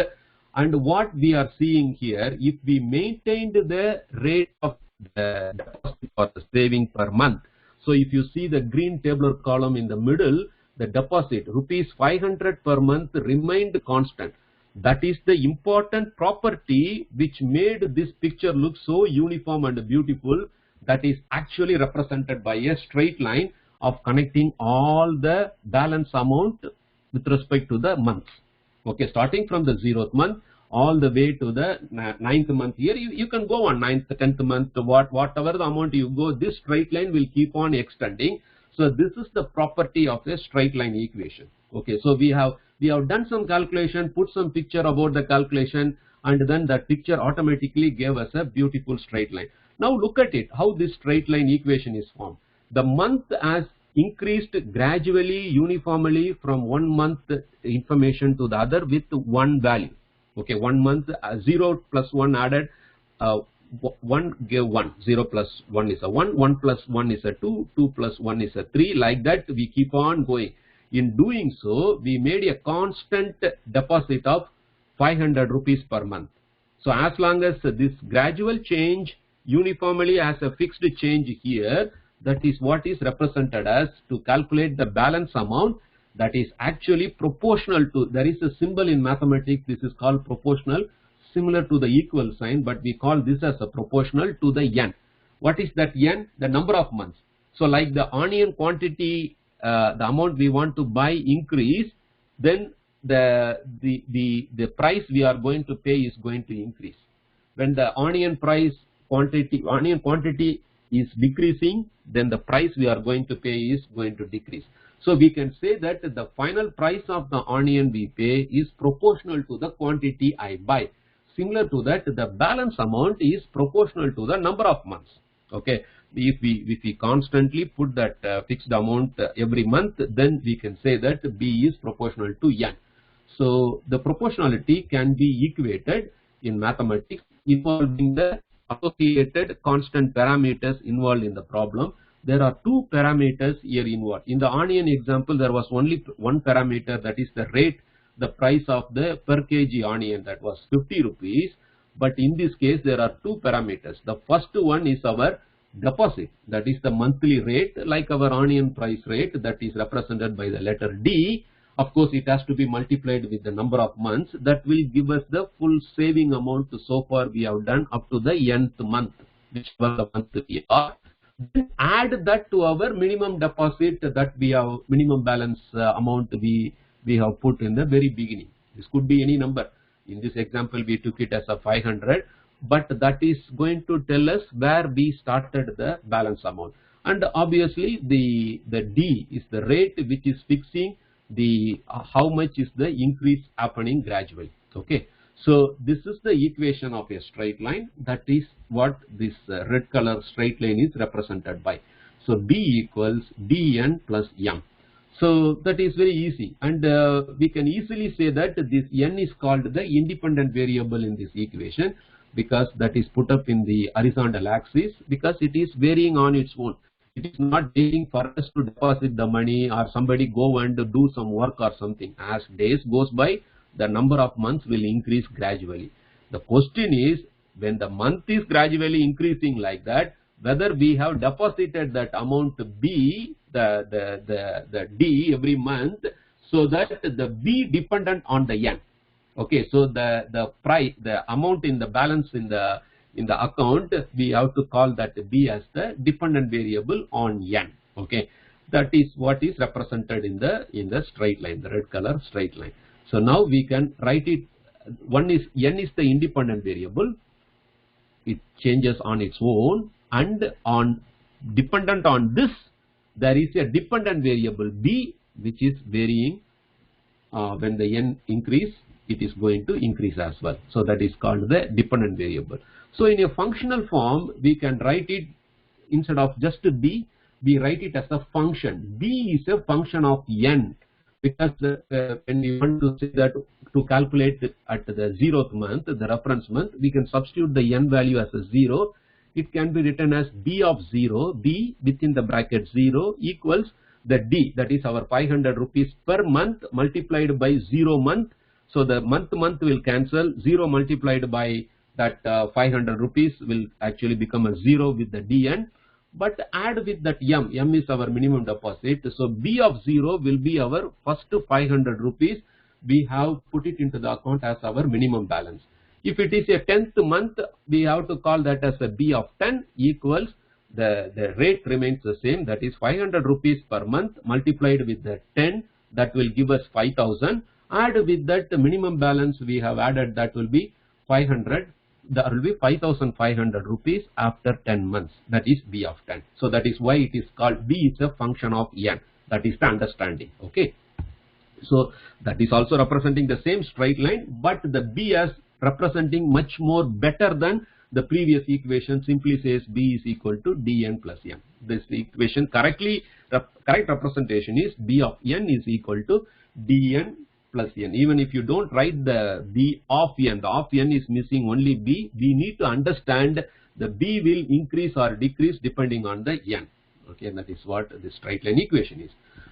And what we are seeing here, if we maintained the rate of the deposit or the saving per month, so if you see the green tabular column in the middle, the deposit rupees 500 per month remained constant. That is the important property which made this picture look so uniform and beautiful. That is actually represented by a straight line of connecting all the balance amount with respect to the months. Okay, starting from the 0th month all the way to the 9th month. Here you can go on 9th, 10th month, whatever the amount you go, this straight line will keep on extending. So this is the property of a straight line equation. Okay, so we have done some calculation, put some picture about the calculation, and then that picture automatically gave us a beautiful straight line. Now look at it, how this straight line equation is formed. The month has increased gradually, uniformly from 1 month information to the other with 1 value. Okay, 1 month, 0 plus 1 added, 1 gave 1, 0 plus 1 is a 1, 1 plus 1 is a 2, 2 plus 1 is a 3, like that we keep on going. In doing so, we made a constant deposit of 500 rupees per month. So as long as this gradual change uniformly as a fixed change here, that is what is represented as to calculate the balance amount, that is actually proportional to, there is a symbol in mathematics, this is called proportional, similar to the equal sign, but we call this as a proportional to the n. What is that n? The number of months. So like the onion quantity, the amount we want to buy increase, then the price we are going to pay is going to increase. When the onion quantity is decreasing, then the price we are going to pay is going to decrease. So we can say that the final price of the onion we pay is proportional to the quantity I buy. Similar to that, the balance amount is proportional to the number of months. Okay, if we constantly put that fixed amount every month, then we can say that B is proportional to N. So the proportionality can be equated in mathematics involving the associated constant parameters involved in the problem. There are two parameters here involved. In the onion example, there was only one parameter, that is the rate, the price of the per kg onion, that was 50 rupees. But in this case, there are two parameters. The first one is our deposit, that is the monthly rate, like our onion price rate, that is represented by the letter D. Of course, it has to be multiplied with the number of months. That will give us the full saving amount so far we have done up to the nth month, whichever the month we are. Then add that to our minimum deposit, that we have minimum balance amount we have put in the very beginning. This could be any number. In this example, we took it as a 500, but that is going to tell us where we started the balance amount. And obviously, the D is the rate which is fixing the how much is the increase happening gradually. Okay, so this is the equation of a straight line. That is what this red color straight line is represented by. So B equals dn plus m. So that is very easy, and we can easily say that this n is called the independent variable in this equation, because that is put up in the horizontal axis, because it is varying on its own. It is not waiting for us to deposit the money or somebody go and do some work or something. As days goes by, the number of months will increase gradually. The question is, when the month is gradually increasing like that, whether we have deposited that amount B, the D every month, so that the B dependent on the N. Okay, so the price, the amount in the balance in the account, we have to call that B as the dependent variable on N. Okay, that is what is represented in the straight line, the red color straight line. So now we can write it. One is N is the independent variable. It changes on its own, and on dependent on this, there is a dependent variable B, which is varying. When the N increase, it is going to increase as well. So that is called the dependent variable. So in a functional form, we can write it, instead of just B, we write it as a function. B is a function of N, because when we want to say that to calculate at the 0th month, the reference month, we can substitute the N value as a 0. It can be written as B of 0, B within the bracket 0 equals the D, that is our 500 rupees per month multiplied by 0 month. So the month will cancel, 0 multiplied by that 500 rupees will actually become a 0 with the DN. But add with that M is our minimum deposit. So B of 0 will be our first 500 rupees. We have put it into the account as our minimum balance. If it is a 10th month, we have to call that as a B of 10 equals the rate remains the same, that is 500 rupees per month multiplied with the 10, that will give us 5,000. Add with that the minimum balance we have added, that will be 500. That will be 5,500 rupees after 10 months. That is B of 10. So that is why it is called B is a function of N. That is the understanding. Okay. So that is also representing the same straight line, but the B as representing much more better than the previous equation simply says B is equal to dn plus n. This equation correct representation is B of n is equal to dn plus n. Even if you don't write the B of n, the of n is missing only B. We need to understand the B will increase or decrease depending on the n. Okay, and that is what the straight line equation is.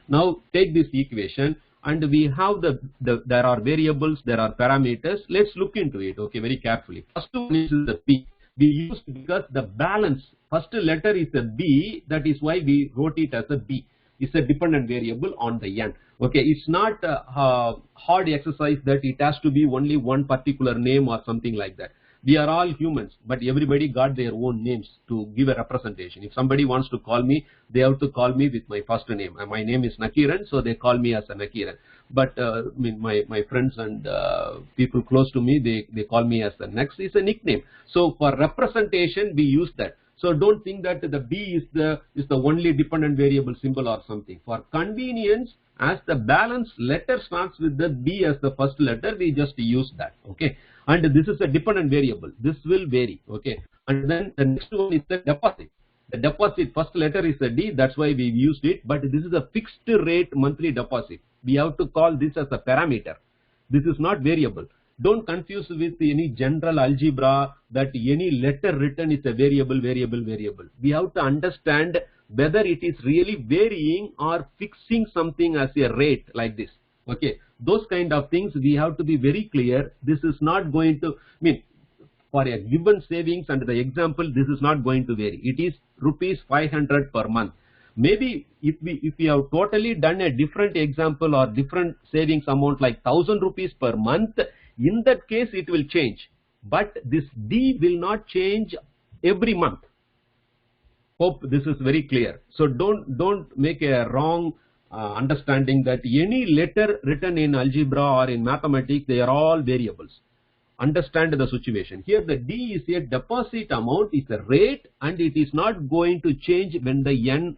Now take this equation, and we have there are variables, there are parameters. Let's look into it, okay, very carefully. First one is the P. We used because the balance, first letter is a B, that is why we wrote it as a B. It's a dependent variable on the N. Okay, it's not a hard exercise that it has to be only one particular name or something like that. We are all humans, but everybody got their own names to give a representation. If somebody wants to call me, they have to call me with my first name. My name is Nakiran, so they call me as a Nakiran. But my friends and people close to me, they call me as the next. It's a nickname. So for representation, we use that. So don't think that the B is the only dependent variable symbol or something. For convenience, as the balance letter starts with the B as the first letter, we just use that. Okay. And this is a dependent variable. This will vary. Okay. And then the next one is the deposit. The deposit first letter is a D. That's why we used it. But this is a fixed rate monthly deposit. We have to call this as a parameter. This is not variable. Don't confuse with any general algebra that any letter written is a variable. We have to understand whether it is really varying or fixing something as a rate like this. Okay, those kind of things we have to be very clear. This is not going to mean for a given savings under the example, this is not going to vary. It is rupees 500 per month. Maybe if we have totally done a different example or different savings amount like 1000 rupees per month, in that case it will change. But this D will not change every month. Hope this is very clear. So don't make a wrong understanding that any letter written in algebra or in mathematics, they are all variables. Understand the situation. Here the D is a deposit amount, is a rate, and it is not going to change when the N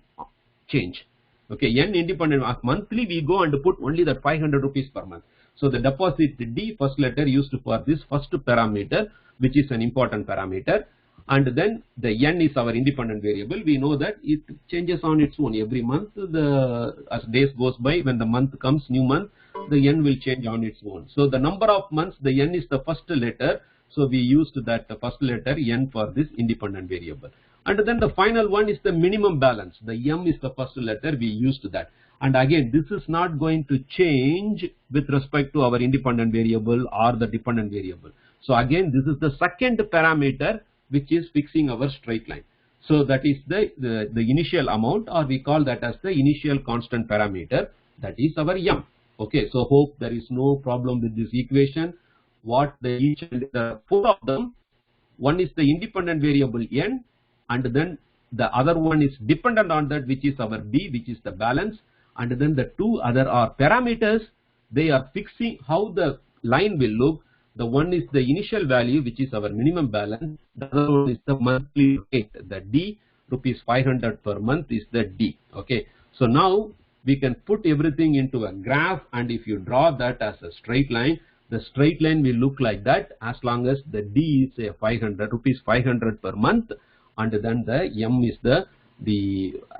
change. Okay, N independent of monthly, we go and put only that 500 rupees per month. So the deposit D, first letter used for this first parameter, which is an important parameter, and then the N is our independent variable. We know that it changes on its own every month. As days goes by, when the month comes, new month, the N will change on its own. So the number of months, the N is the first letter. So we used that first letter N for this independent variable. And then the final one is the minimum balance. The M is the first letter, we used that. And again, this is not going to change with respect to our independent variable or the dependent variable. So again, this is the second parameter which is fixing our straight line. So that is the initial amount, or we call that as the initial constant parameter. That is our M. Okay, so hope there is no problem with this equation. What the four of them, one is the independent variable N, and then the other one is dependent on that, which is our B, which is the balance, and then the two other are parameters. They are fixing how the line will look. The one is the initial value, which is our minimum balance. The other one is the monthly rate, the D, rupees 500 per month is the D. Okay, so now we can put everything into a graph, and if you draw that as a straight line, the straight line will look like that as long as the D is a 500 rupees 500 per month, and then the M is the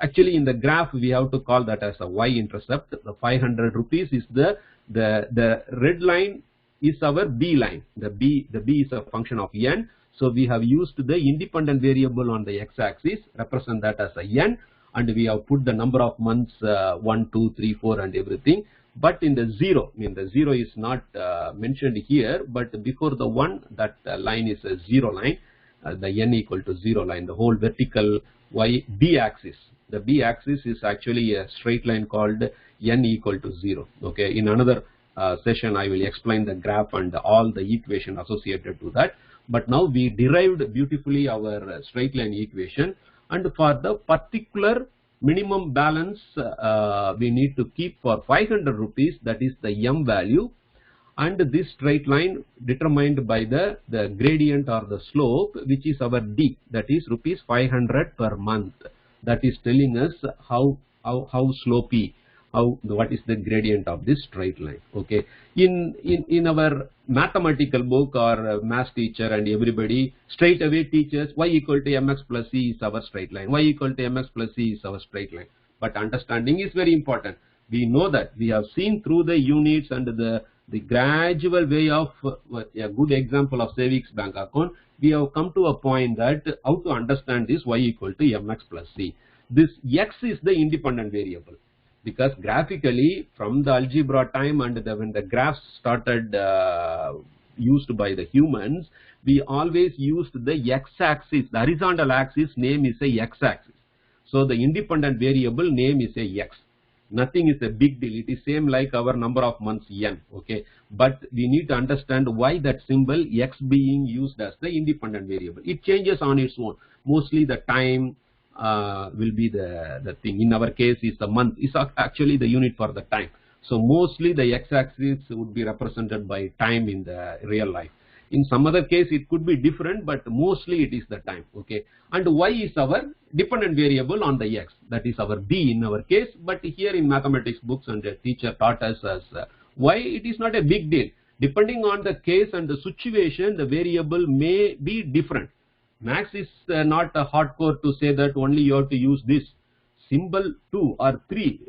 actually in the graph we have to call that as a y-intercept. The 500 rupees is the red line is our B line. The B is a function of N. So we have used the independent variable on the x-axis, represent that as a N, and we have put the number of months 1, 2, 3, 4 and everything. But in the 0, I mean the 0 is not mentioned here, but before the 1, that line is a 0 line, the N equal to 0 line, the whole vertical B axis. The B axis is actually a straight line called N equal to 0. Okay, in another session I will explain the graph and all the equation associated to that. But now we derived beautifully our straight line equation, and for the particular minimum balance we need to keep for 500 rupees, that is the M value, and this straight line determined by the gradient or the slope, which is our D, that is rupees 500 per month. That is telling us how slopey, what is the gradient of this straight line. Okay, in our mathematical book or math teacher and everybody straight away teaches y equal to mx plus c is our straight line, y equal to mx plus c is our straight line. But understanding is very important. We know that, we have seen through the units and the gradual way of a good example of savings bank account, we have come to a point that how to understand this y equal to mx plus c. This x is the independent variable, because graphically from the algebra time and when the graphs started used by the humans, we always used the x-axis, the horizontal axis name is a x-axis. So the independent variable name is a x. Nothing is a big deal. It is same like our number of months N. Okay, but we need to understand why that symbol x being used as the independent variable. It changes on its own. Mostly the time will be the thing. In our case, is the month is actually the unit for the time. So mostly the x-axis would be represented by time in the real life. In some other case it could be different, but mostly it is the time. Okay, and y is our dependent variable on the x, that is our b in our case. But here in mathematics books and the teacher taught us as y, it is not a big deal. Depending on the case and the situation, the variable may be different. Max is not hardcore to say that only you have to use this symbol 2 or 3,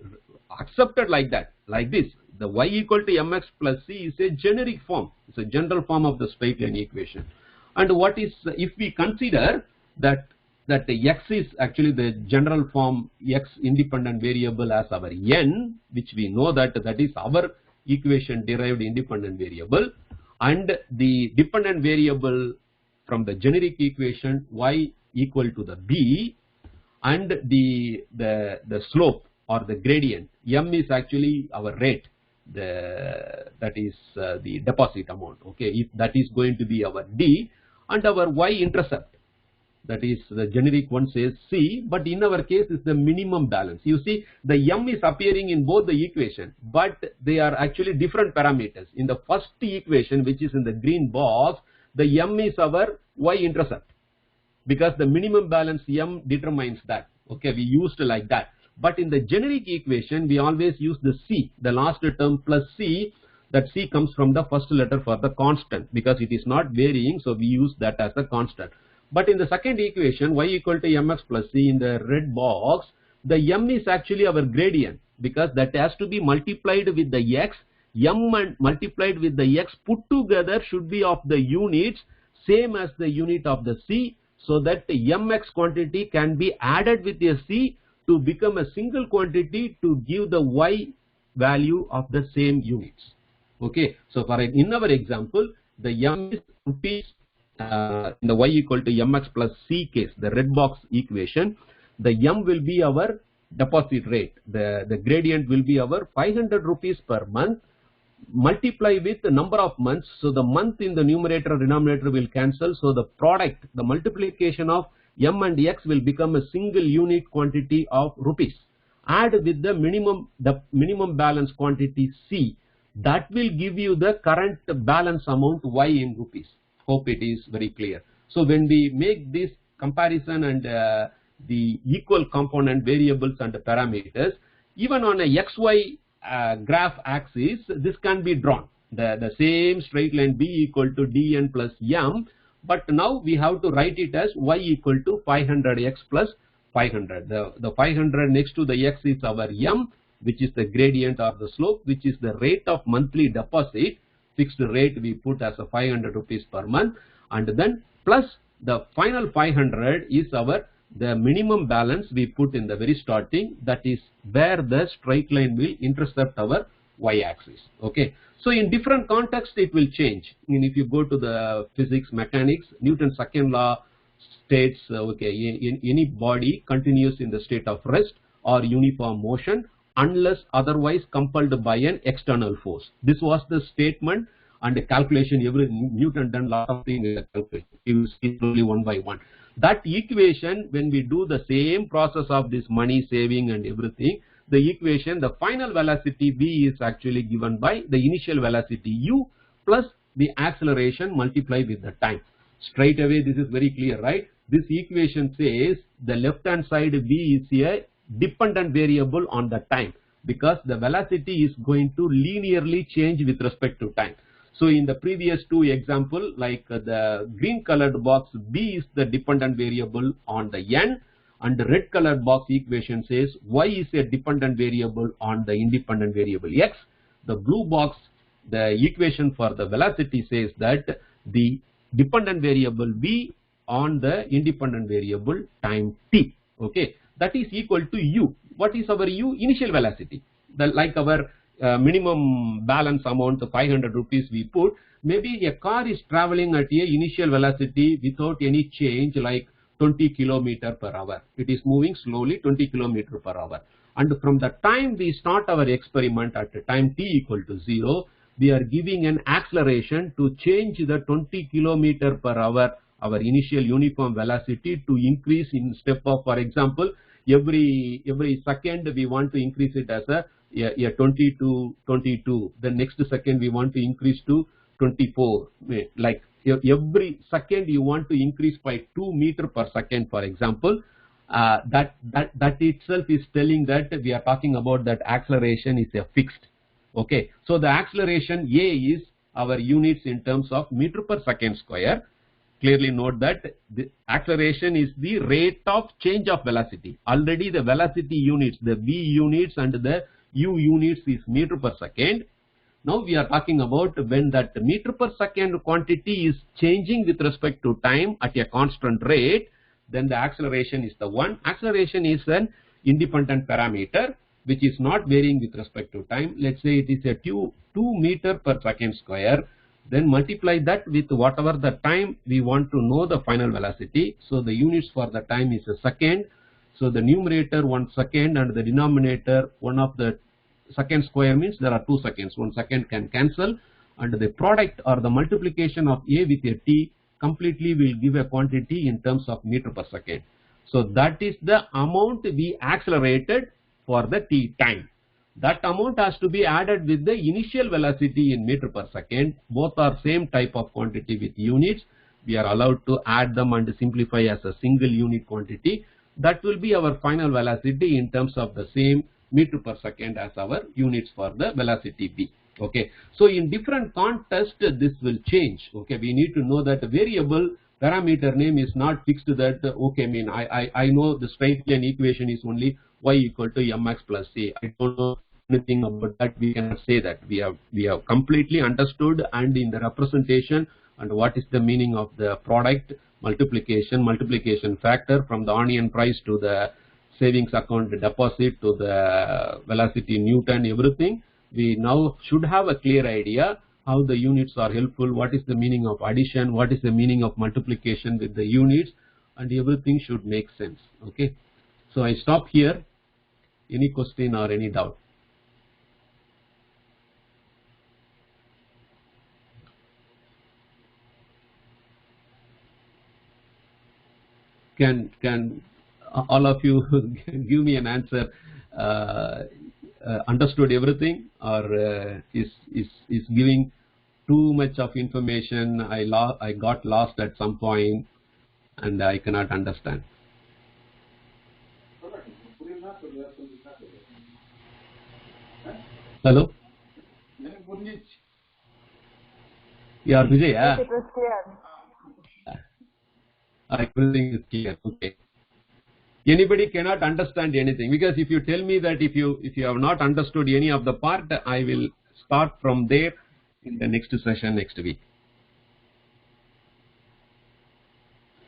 accepted like that, like this. The y equal to mx plus c is a generic form. It's a general form of the straight line equation. And what is, if we consider that x is actually the general form, x independent variable as our n, which we know that is our equation derived independent variable, and the dependent variable from the generic equation y equal to the b, and the slope or the gradient m is actually our rate, that is the deposit amount. Okay, if that is going to be our d, and our y-intercept, that is the generic one says c, but in our case is the minimum balance. You see, the m is appearing in both the equation, but they are actually different parameters. In the first equation, which is in the green box, the m is our y-intercept, because the minimum balance m determines that. Okay, we used like that. But in the generic equation, we always use the c, the last term plus c. That c comes from the first letter for the constant, because it is not varying, so we use that as a constant. But in the second equation, y equal to mx plus c, in the red box, the m is actually our gradient, because that has to be multiplied with the x. M and multiplied with the x put together should be of the units same as the unit of the c, so that the mx quantity can be added with the c to become a single quantity to give the y value of the same units. Okay, so for in our example, the m is rupees, in the y equal to mx plus c case, the red box equation, the m will be our deposit rate, the gradient will be our 500 rupees per month, multiply with the number of months, so the month in the numerator and denominator will cancel, so the product, the multiplication of m and x will become a single unit quantity of rupees. Add with the minimum balance quantity c, that will give you the current balance amount y in rupees. Hope it is very clear. So when we make this comparison and the equal component variables and the parameters, even on a xy graph axis, this can be drawn. The same straight line b equal to dn plus m, but now we have to write it as y equal to 500x plus 500. The 500 next to the x is our m, which is the gradient or the slope, which is the rate of monthly deposit. Fixed rate we put as a 500 rupees per month, and then plus the final 500 is the minimum balance we put in the very starting, that is where the straight line will intercept our y-axis. Okay, so in different contexts it will change. I mean, if you go to the physics, mechanics, Newton's second law states, okay, in any body continues in the state of rest or uniform motion unless otherwise compelled by an external force. This was the statement and the calculation. Newton done lot of things in the calculation. You will see slowly one by one. That equation, when we do the same process of this money saving and everything, the equation, the final velocity v is actually given by the initial velocity u plus the acceleration multiplied with the time. Straight away this is very clear, right? This equation says the left hand side v is a dependent variable on the time, because the velocity is going to linearly change with respect to time. So in the previous two example, like the green colored box, b is the dependent variable on the n, and the red colored box equation says y is a dependent variable on the independent variable x. The blue box, the equation for the velocity says that the dependent variable v on the independent variable time t. Okay, that is equal to u. What is our u? Initial velocity. Like our minimum balance amount of 500 rupees we put, maybe a car is traveling at a initial velocity without any change, like 20 km per hour. It is moving slowly 20 km per hour. And from the time we start our experiment at the time t equal to 0, we are giving an acceleration to change the 20 km per hour, our initial uniform velocity, to increase in step of, for example, every second we want to increase it as a 20 to 22. The next second we want to increase to 24. Like every second you want to increase by 2 meters per second, for example. That itself is telling that we are talking about that acceleration is a fixed. Okay, so the acceleration a is our units in terms of meter per second square. Clearly note that the acceleration is the rate of change of velocity. Already the velocity units, the v units and the U units is meter per second. Now we are talking about when that meter per second quantity is changing with respect to time at a constant rate, then the acceleration is the one. Acceleration is an independent parameter which is not varying with respect to time. Let's say it is a 2 meter per second square. Then multiply that with whatever the time we want to know the final velocity. So the units for the time is a second. So the numerator 1 second and the denominator 1 of the second square means there are 2 seconds. 1 second can cancel, and the product or the multiplication of A with a T completely will give a quantity in terms of meter per second. So that is the amount we accelerated for the T time. That amount has to be added with the initial velocity in meter per second. Both are same type of quantity with units. We are allowed to add them and simplify as a single unit quantity. That will be our final velocity in terms of the same meter per second as our units for the velocity B. Okay. So in different contexts this will change. Okay. We need to know that the variable parameter name is not fixed that, okay, I know the straight line equation is only y equal to mx plus c. I don't know anything about that. We cannot say that. We have completely understood, and in the representation and what is the meaning of the product multiplication factor from the onion price to the savings account deposit to the velocity Newton, everything. We now should have a clear idea how the units are helpful, what is the meaning of addition, what is the meaning of multiplication with the units, and everything should make sense. Okay. So I stop here. Any question or any doubt? Can all of you give me an answer? Understood everything, or is giving too much of information? I got lost at some point and I cannot understand. Hello? You are Vijay? Yes, it was clear. Everything is clear. Okay. Anybody cannot understand anything, because if you tell me that if you have not understood any of the part, I will start from there in the next session next week.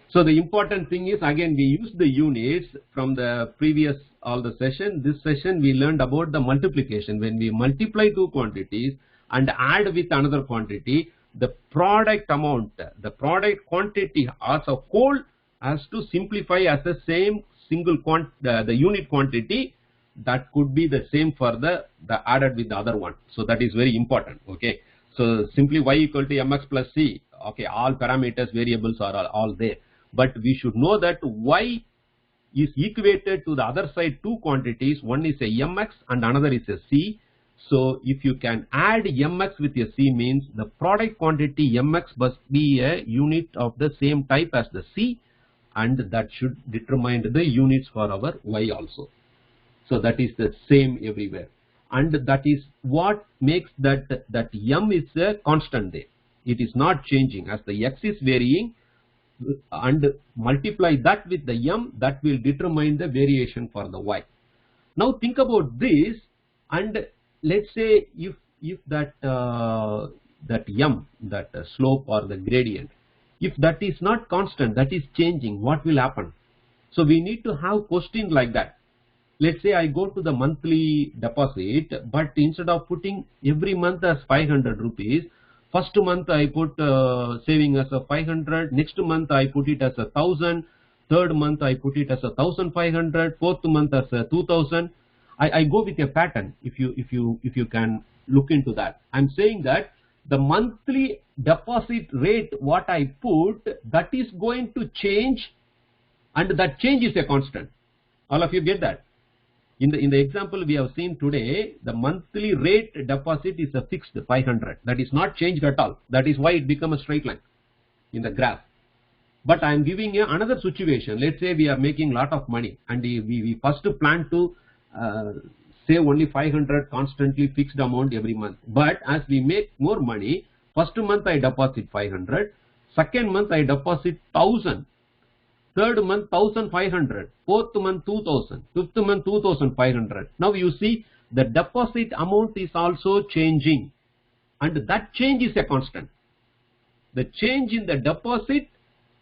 So the important thing is, again, we use the units from the previous all the session. This session we learned about the multiplication. When we multiply two quantities and add with another quantity, the product amount, the product quantity as a whole has to simplify as the same single the unit quantity that could be the same for the added with the other one. So that is very important. Okay. So simply y equal to mx plus c. Okay. All parameters, variables are all there. But we should know that y is equated to the other side two quantities. One is a mx and another is a c. So if you can add mx with a c, means the product quantity mx must be a unit of the same type as the c, and that should determine the units for our y also. So that is the same everywhere, and that is what makes that m is a constant there. It is not changing. As the x is varying, and multiply that with the m, that will determine the variation for the y. Now think about this, and let's say if that m, that slope or the gradient, if that is not constant, that is changing, what will happen? So we need to have question like that. Let's say I go to the monthly deposit, but instead of putting every month as 500 rupees, first month I put saving as a 500, next month I put it as a 1000, third month I put it as a 1500, fourth month as a 2000. I go with a pattern. If you can look into that, I'm saying that the monthly deposit rate what I put, that is going to change, and that change is a constant. All of you get that? In the example we have seen today, the monthly rate deposit is a fixed 500. That is not changed at all. That is why it becomes a straight line in the graph. But I am giving you another situation. Let's say we are making lot of money, and we first plan to save only 500 constantly fixed amount every month. But as we make more money, first month I deposit 500, second month I deposit 1000, third month 1500, fourth month 2000, fifth month 2500. Now you see the deposit amount is also changing, and that change is a constant. The change in the deposit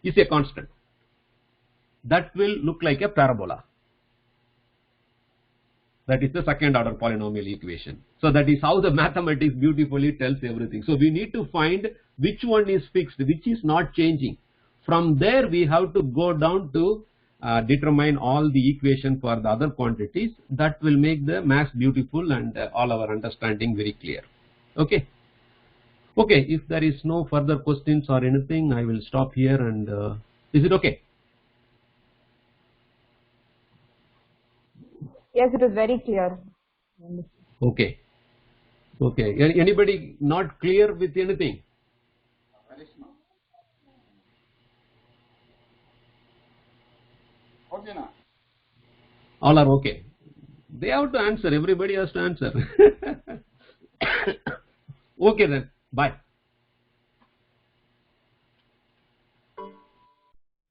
is a constant. That will look like a parabola. That is the second order polynomial equation. So that is how the mathematics beautifully tells everything. So we need to find which one is fixed, which is not changing. From there we have to go down to determine all the equation for the other quantities. That will make the math beautiful and all our understanding very clear. Okay. Okay, if there is no further questions or anything, I will stop here and is it okay? Yes, it is very clear. Okay. Okay. Anybody not clear with anything? Okay, na. All are okay. They have to answer. Everybody has to answer. Okay then. Bye.